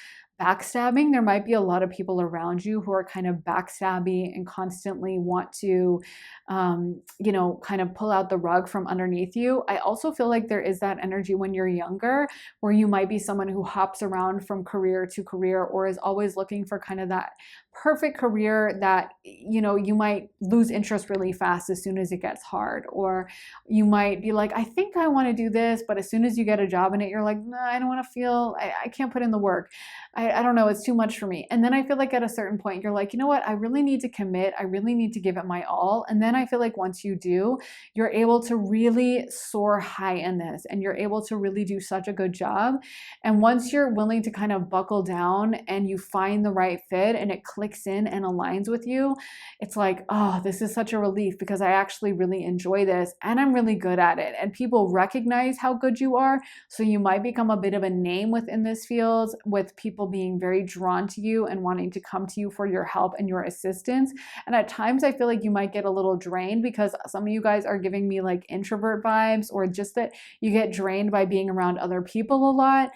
backstabbing. There might be a lot of people around you who are kind of backstabby and constantly want to, kind of pull out the rug from underneath you. I also feel like there is that energy when you're younger where you might be someone who hops around from career to career or is always looking for kind of that perfect career that, you might lose interest really fast as soon as it gets hard. Or you might be like, I think I want to do this, but as soon as you get a job in it, you're like, no, I don't want to I can't put in the work. I don't know, it's too much for me. And then I feel like at a certain point, you're like, you know what, I really need to commit. I really need to give it my all. And then I feel like once you do, you're able to really soar high in this and you're able to really do such a good job. And once you're willing to kind of buckle down and you find the right fit and it clicks in and aligns with you, it's like, oh, this is such a relief because I actually really enjoy this and I'm really good at it. And people recognize how good you are. So you might become a bit of a name within this field, with people being very drawn to you and wanting to come to you for your help and your assistance. And at times I feel like you might get a little drained because some of you guys are giving me like introvert vibes, or just that you get drained by being around other people a lot.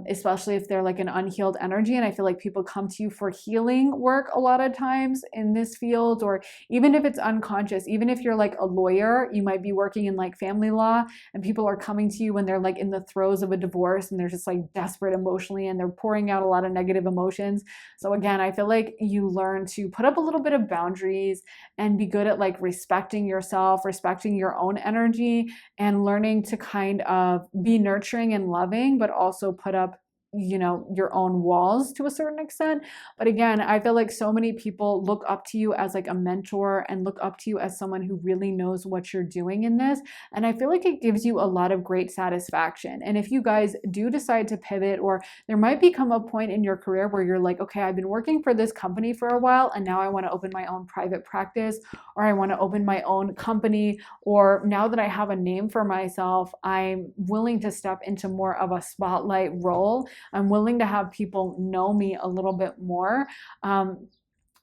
Especially if they're like an unhealed energy. And I feel like people come to you for healing work a lot of times in this field, or even if it's unconscious, even if you're like a lawyer, you might be working in like family law and people are coming to you when they're like in the throes of a divorce and they're just like desperate emotionally and they're pouring out a lot of negative emotions. So again, I feel like you learn to put up a little bit of boundaries and be good at like respecting yourself, respecting your own energy, and learning to kind of be nurturing and loving, but also put up your own walls to a certain extent. But again, I feel like so many people look up to you as like a mentor and look up to you as someone who really knows what you're doing in this. And I feel like it gives you a lot of great satisfaction. And if you guys do decide to pivot, or there might become a point in your career where you're like, okay, I've been working for this company for a while and now I want to open my own private practice, or I want to open my own company, or now that I have a name for myself, I'm willing to step into more of a spotlight role. I'm willing to have people know me a little bit more.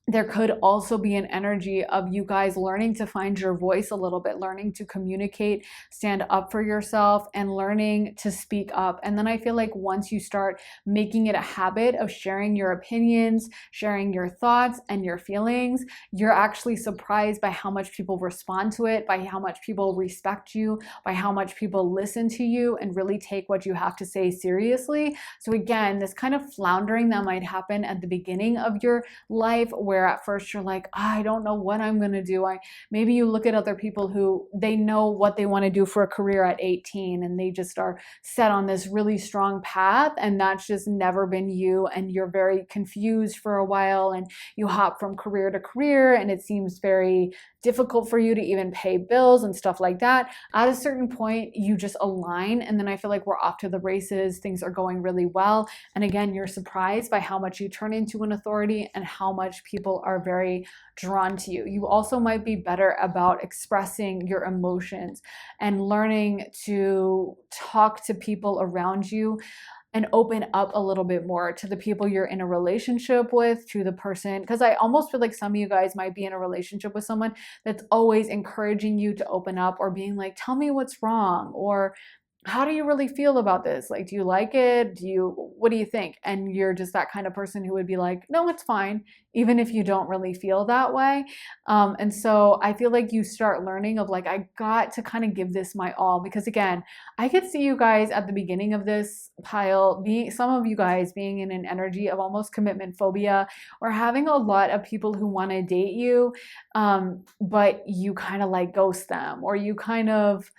There could also be an energy of you guys learning to find your voice a little bit, learning to communicate, stand up for yourself, and learning to speak up. And then I feel like once you start making it a habit of sharing your opinions, sharing your thoughts and your feelings, you're actually surprised by how much people respond to it, by how much people respect you, by how much people listen to you and really take what you have to say seriously. So again, this kind of floundering that might happen at the beginning of your life, where at first you're like, I don't know what I'm going to do. Maybe you look at other people who they know what they want to do for a career at 18 and they just are set on this really strong path, and that's just never been you, and you're very confused for a while and you hop from career to career and it seems very difficult for you to even pay bills and stuff like that. At a certain point, you just align, and then I feel like we're off to the races. Things are going really well. And again, you're surprised by how much you turn into an authority and how much people are very drawn to you. You also might be better about expressing your emotions and learning to talk to people around you and open up a little bit more to the people you're in a relationship with, to the person. Because I almost feel like some of you guys might be in a relationship with someone that's always encouraging you to open up, or being like, tell me what's wrong, or how do you really feel about this? Like, do you like it? What do you think? And you're just that kind of person who would be like, no, it's fine, even if you don't really feel that way. And so I feel like you start learning of like, I got to kind of give this my all, because again, I could see you guys at the beginning of this pile, some of you guys being in an energy of almost commitment phobia, or having a lot of people who want to date you, but you kind of like ghost them, or you kind of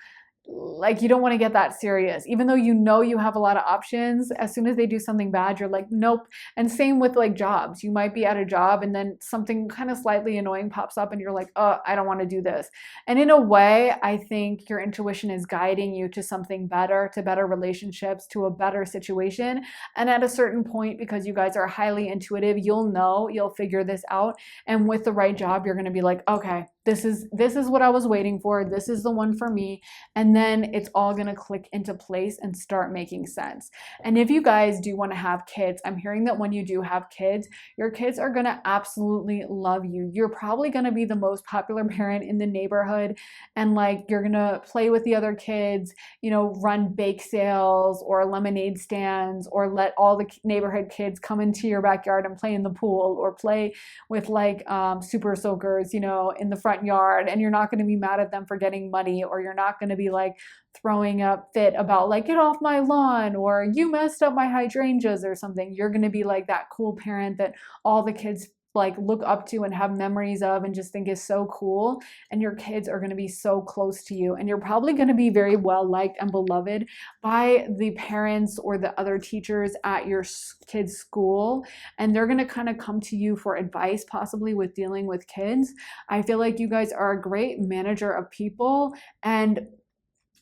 like, you don't want to get that serious, even though you have a lot of options. As soon as they do something bad, you're like, nope. And same with like jobs. You might be at a job and then something kind of slightly annoying pops up and you're like, oh, I don't want to do this. And in a way, I think your intuition is guiding you to something better, to better relationships, to a better situation. And at a certain point, because you guys are highly intuitive, you'll figure this out. And with the right job, you're going to be like, okay, this is what I was waiting for. This is the one for me. And then it's all going to click into place and start making sense. And if you guys do want to have kids, I'm hearing that when you do have kids, your kids are going to absolutely love you. You're probably going to be the most popular parent in the neighborhood, and like you're going to play with the other kids, you know, run bake sales or lemonade stands, or let all the neighborhood kids come into your backyard and play in the pool, or play with like super soakers, you know, in the front yard. And you're not going to be mad at them for getting muddy, or you're not going to be like throwing a fit about like, get off my lawn, or you messed up my hydrangeas or something. You're going to be like that cool parent that all the kids like look up to and have memories of and just think is so cool. And your kids are going to be so close to you, and you're probably going to be very well liked and beloved by the parents or the other teachers at your kids' school, and they're going to kind of come to you for advice, possibly with dealing with kids. I feel like you guys are a great manager of people, and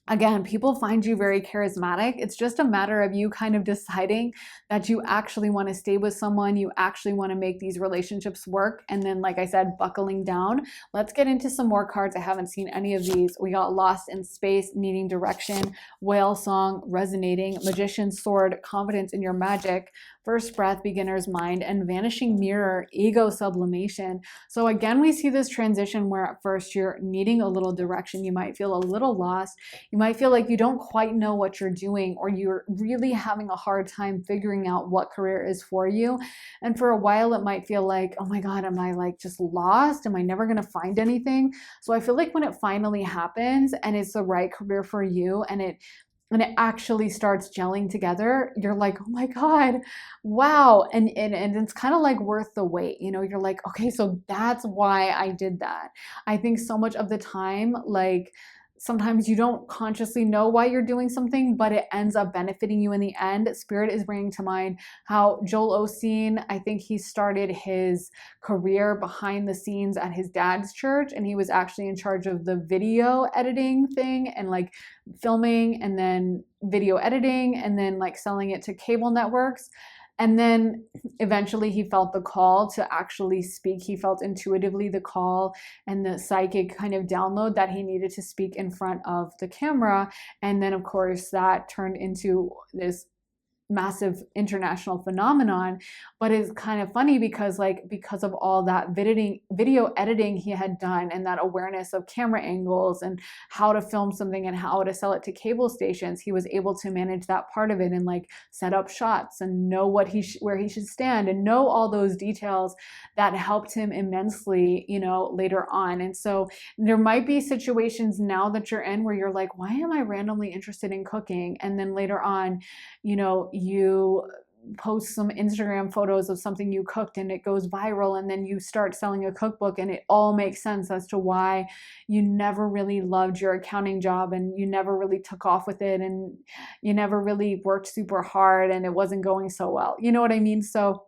again, people find you very charismatic. It's just a matter of you kind of deciding that you actually want to stay with someone, you actually want to make these relationships work, and then, like I said, buckling down. Let's get into some more cards. I haven't seen any of these. We got Lost in Space, Needing Direction, Whale Song, Resonating, Magician's Sword, Confidence in Your Magic, First Breath, Beginner's Mind, and Vanishing Mirror, Ego Sublimation. So again, we see this transition where at first you're needing a little direction. You might feel a little lost. You might feel like you don't quite know what you're doing, or you're really having a hard time figuring out what career is for you. And for a while, it might feel like, oh my God, am I like just lost? Am I never going to find anything? So I feel like when it finally happens and it's the right career for you, and it actually starts gelling together, you're like, oh my God, wow. And it's kind of like worth the wait. You know, you're like, okay, so that's why I did that. I think so much of the time, like, sometimes you don't consciously know why you're doing something, but it ends up benefiting you in the end. Spirit is bringing to mind how Joel Osteen, I think he started his career behind the scenes at his dad's church, and he was actually in charge of the video editing thing, and like filming, and then video editing, and then like selling it to cable networks. And then eventually he felt the call to actually speak. He felt intuitively the call and the psychic kind of download that he needed to speak in front of the camera. And then, of course, that turned into this massive international phenomenon. But it's kind of funny because of all that video editing he had done, and that awareness of camera angles and how to film something and how to sell it to cable stations, he was able to manage that part of it and like set up shots and know where he should stand and know all those details that helped him immensely, you know, later on. And so there might be situations now that you're in where you're like, why am I randomly interested in cooking? And then later on, you know, you post some Instagram photos of something you cooked and it goes viral, and then you start selling a cookbook, and it all makes sense as to why you never really loved your accounting job, and you never really took off with it, and you never really worked super hard, and it wasn't going so well. You know what I mean? So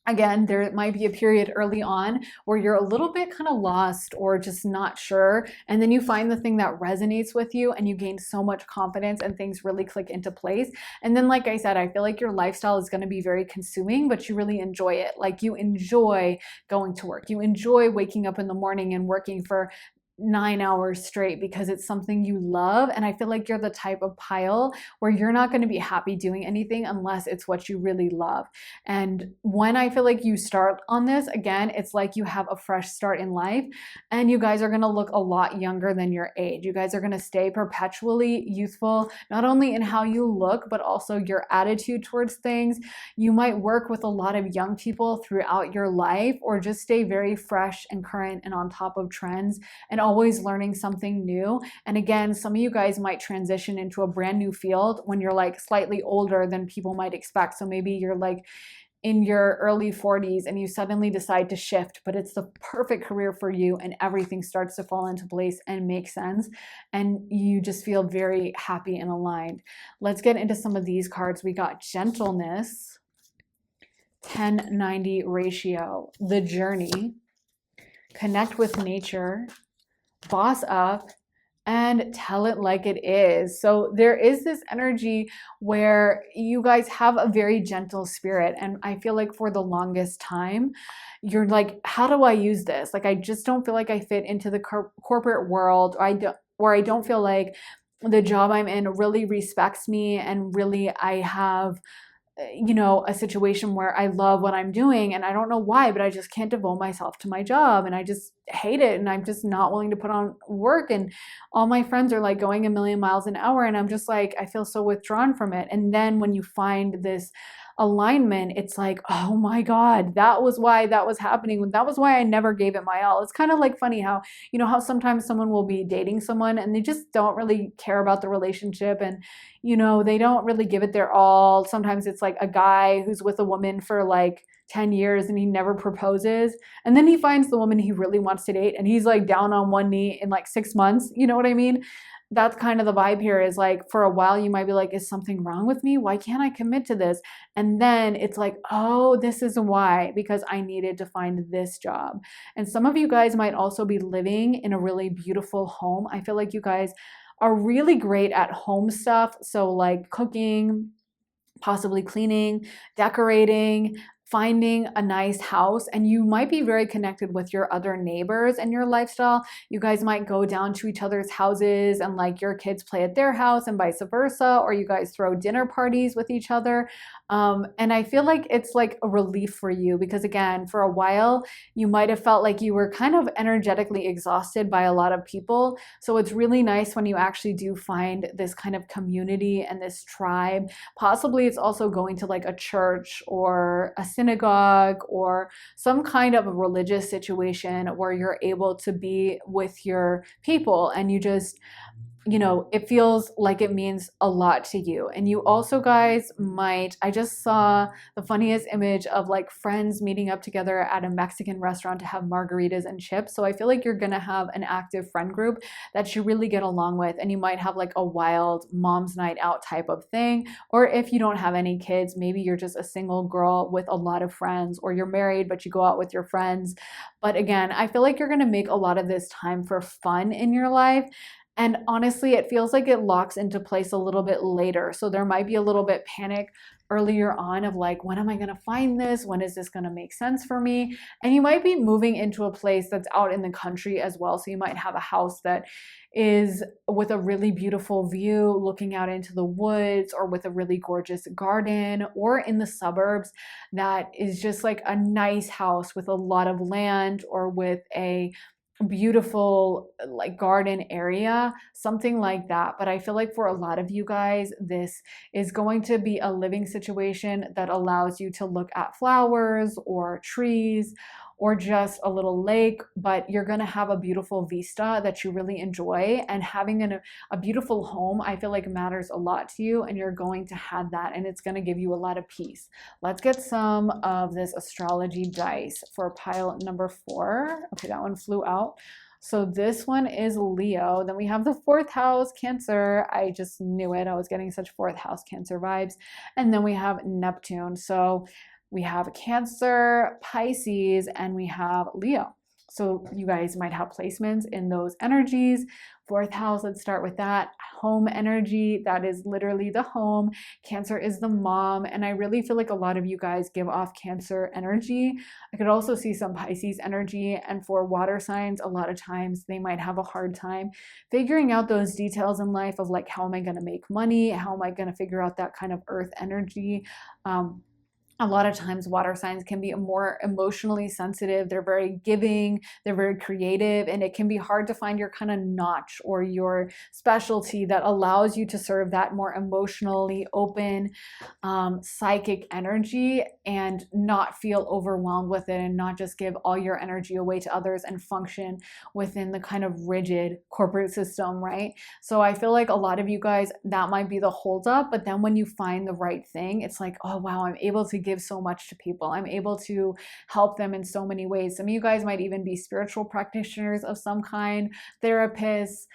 again, there might be a period early on where you're a little bit kind of lost or just not sure. And then you find the thing that resonates with you, and you gain so much confidence, and things really click into place. And then, like I said, I feel like your lifestyle is going to be very consuming, but you really enjoy it. Like, you enjoy going to work. You enjoy waking up in the morning and working for 9 hours straight because it's something you love. And I feel like you're the type of pile where you're not going to be happy doing anything unless it's what you really love. And when I feel like you start on this, again, it's like you have a fresh start in life, and you guys are going to look a lot younger than your age. You guys are going to stay perpetually youthful, not only in how you look, but also your attitude towards things. You might work with a lot of young people throughout your life, or just stay very fresh and current and on top of trends, and always learning something new. And again, some of you guys might transition into a brand new field when you're like slightly older than people might expect. So maybe you're like in your early 40s and you suddenly decide to shift, but it's the perfect career for you, and everything starts to fall into place and make sense, and you just feel very happy and aligned. Let's get into some of these cards. We got Gentleness, 10-90 ratio, The Journey, Connect with Nature, Boss Up, and tell it like it is. So there is this energy where you guys have a very gentle spirit. And I feel like for the longest time, you're like, how do I use this? Like, I just don't feel like I fit into the corporate world. Or I don't feel like the job I'm in really respects me and really I have a situation where I love what I'm doing and I don't know why, but I just can't devote myself to my job and I just hate it and I'm just not willing to put on work and all my friends are like going a million miles an hour and I'm just like I feel so withdrawn from it. And then when you find this alignment, it's like, oh my God, that was why that was happening. That was why I never gave it my all. It's kind of like funny how, how sometimes someone will be dating someone and they just don't really care about the relationship and, they don't really give it their all. Sometimes it's like a guy who's with a woman for like 10 years and he never proposes. And then he finds the woman he really wants to date and he's like down on one knee in like 6 months. You know what I mean? That's kind of the vibe here is like for a while you might be like, is something wrong with me? Why can't I commit to this? And then it's like, oh, this is why, because I needed to find this job. And some of you guys might also be living in a really beautiful home. I feel like you guys are really great at home stuff. So like cooking, possibly cleaning, decorating, finding a nice house, and you might be very connected with your other neighbors and your lifestyle. You guys might go down to each other's houses and like your kids play at their house and vice versa, or you guys throw dinner parties with each other. And I feel like it's like a relief for you because again, for a while, you might have felt like you were kind of energetically exhausted by a lot of people. So it's really nice when you actually do find this kind of community and this tribe. Possibly it's also going to like a church or a synagogue or some kind of a religious situation where you're able to be with your people and you just it feels like it means a lot to you. And you also guys I just saw the funniest image of like friends meeting up together at a Mexican restaurant to have margaritas and chips. So I feel like you're gonna have an active friend group that you really get along with. And you might have like a wild mom's night out type of thing. Or if you don't have any kids, maybe you're just a single girl with a lot of friends, or you're married, but you go out with your friends. But again, I feel like you're gonna make a lot of this time for fun in your life. And honestly, it feels like it locks into place a little bit later. So there might be a little bit panic earlier on of like, when am I going to find this? When is this going to make sense for me? And you might be moving into a place that's out in the country as well. So you might have a house that is with a really beautiful view looking out into the woods, or with a really gorgeous garden, or in the suburbs that is just like a nice house with a lot of land, or with a beautiful like garden area, something like that. But I feel like for a lot of you guys, this is going to be a living situation that allows you to look at flowers or trees or just a little lake, but you're going to have a beautiful vista that you really enjoy. And having a beautiful home, I feel like matters a lot to you, and you're going to have that, and it's going to give you a lot of peace. Let's get some of this astrology dice for pile number 4. Okay, that one flew out. So this one is Leo. Then we have the 4th house, Cancer. I just knew it. I was getting such 4th house Cancer vibes. And then we have Neptune. So we have Cancer, Pisces, and we have Leo. So you guys might have placements in those energies. 4th house, let's start with that. Home energy, that is literally the home. Cancer is the mom. And I really feel like a lot of you guys give off Cancer energy. I could also see some Pisces energy. And for water signs, a lot of times they might have a hard time figuring out those details in life of like, how am I going to make money? How am I going to figure out that kind of earth energy? A lot of times water signs can be more emotionally sensitive. They're very giving, they're very creative, and it can be hard to find your kind of notch or your specialty that allows you to serve that more emotionally open, psychic energy and not feel overwhelmed with it, and not just give all your energy away to others and function within the kind of rigid corporate system, right? So I feel like a lot of you guys, that might be the holdup, but then when you find the right thing, it's like, oh wow, I'm able to give so much to people. I'm able to help them in so many ways. Some of you guys might even be spiritual practitioners of some kind, therapists.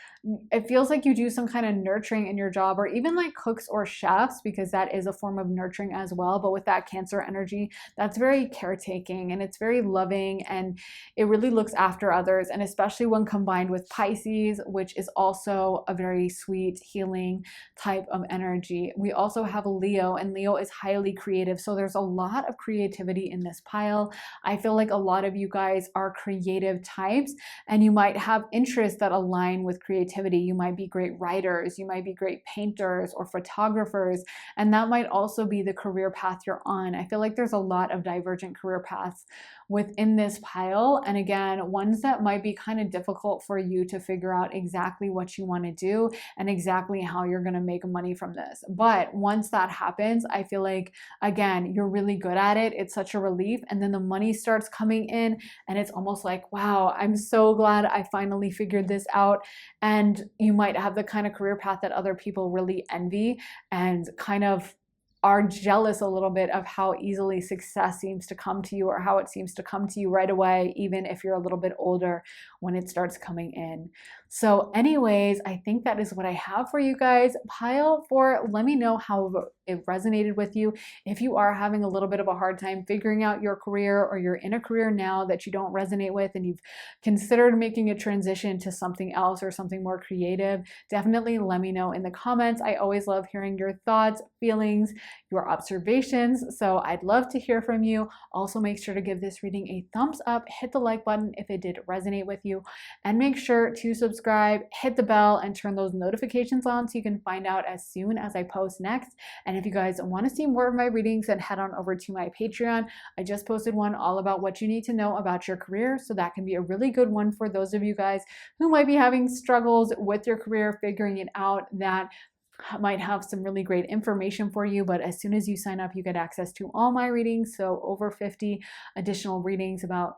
It feels like you do some kind of nurturing in your job, or even like cooks or chefs, because that is a form of nurturing as well. But with that Cancer energy, that's very caretaking and it's very loving, and it really looks after others. And especially when combined with Pisces, which is also a very sweet, healing type of energy. We also have Leo, and Leo is highly creative. So there's a lot of creativity in this pile. I feel like a lot of you guys are creative types, and you might have interests that align with creativity. You might be great writers, you might be great painters or photographers, and that might also be the career path you're on. I feel like there's a lot of divergent career paths within this pile. And again, ones that might be kind of difficult for you to figure out exactly what you want to do and exactly how you're going to make money from this. But once that happens, I feel like, again, you're really good at it. It's such a relief. And then the money starts coming in, and it's almost like, wow, I'm so glad I finally figured this out. And you might have the kind of career path that other people really envy and kind of are jealous a little bit of how easily success seems to come to you, or how it seems to come to you right away, even if you're a little bit older when it starts coming in. So anyways, I think that is what I have for you guys. Pile 4, let me know how it resonated with you. If you are having a little bit of a hard time figuring out your career, or you're in a career now that you don't resonate with and you've considered making a transition to something else or something more creative, definitely let me know in the comments. I always love hearing your thoughts, feelings, your observations. So I'd love to hear from you. Also, make sure to give this reading a thumbs up, hit the like button if it did resonate with you, and make sure to subscribe, hit the bell, and turn those notifications on so you can find out as soon as I post next. And if you guys want to see more of my readings, then head on over to my Patreon. I just posted one all about what you need to know about your career, so that can be a really good one for those of you guys who might be having struggles with your career, figuring it out. That might have some really great information for you. But as soon as you sign up, you get access to all my readings. So over 50 additional readings about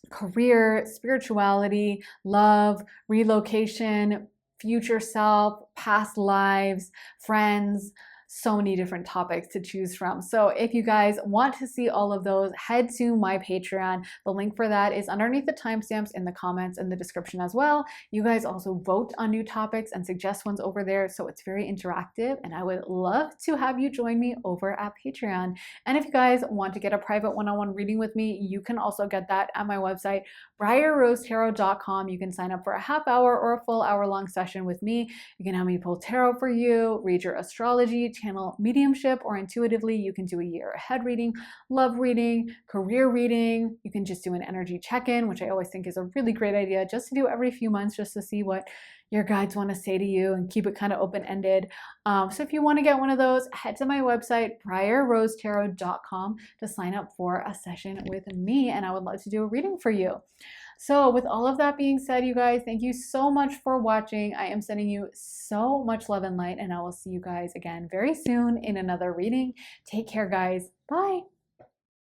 career, spirituality, love, relocation, future self, past lives, friends, so many different topics to choose from. So if you guys want to see all of those, head to my Patreon. The link for that is underneath the timestamps in the comments and the description as well. You guys also vote on new topics and suggest ones over there, so it's very interactive, and I would love to have you join me over at Patreon. And if you guys want to get a private one-on-one reading with me, you can also get that at my website, briarrosetarot.com. You can sign up for a half hour or a full hour-long session with me. You can have me pull tarot for you, read your astrology, channel mediumship, or intuitively you can do a year ahead reading, love reading, career reading. You can just do an energy check-in, which I always think is a really great idea, just to do every few months, just to see what your guides want to say to you and keep it kind of open-ended. So if you want to get one of those, head to my website, briarrosetarot.com, to sign up for a session with me, and I would love to do a reading for you. So with all of that being said, you guys, thank you so much for watching. I am sending you so much love and light, and I will see you guys again very soon in another reading. Take care, guys. Bye.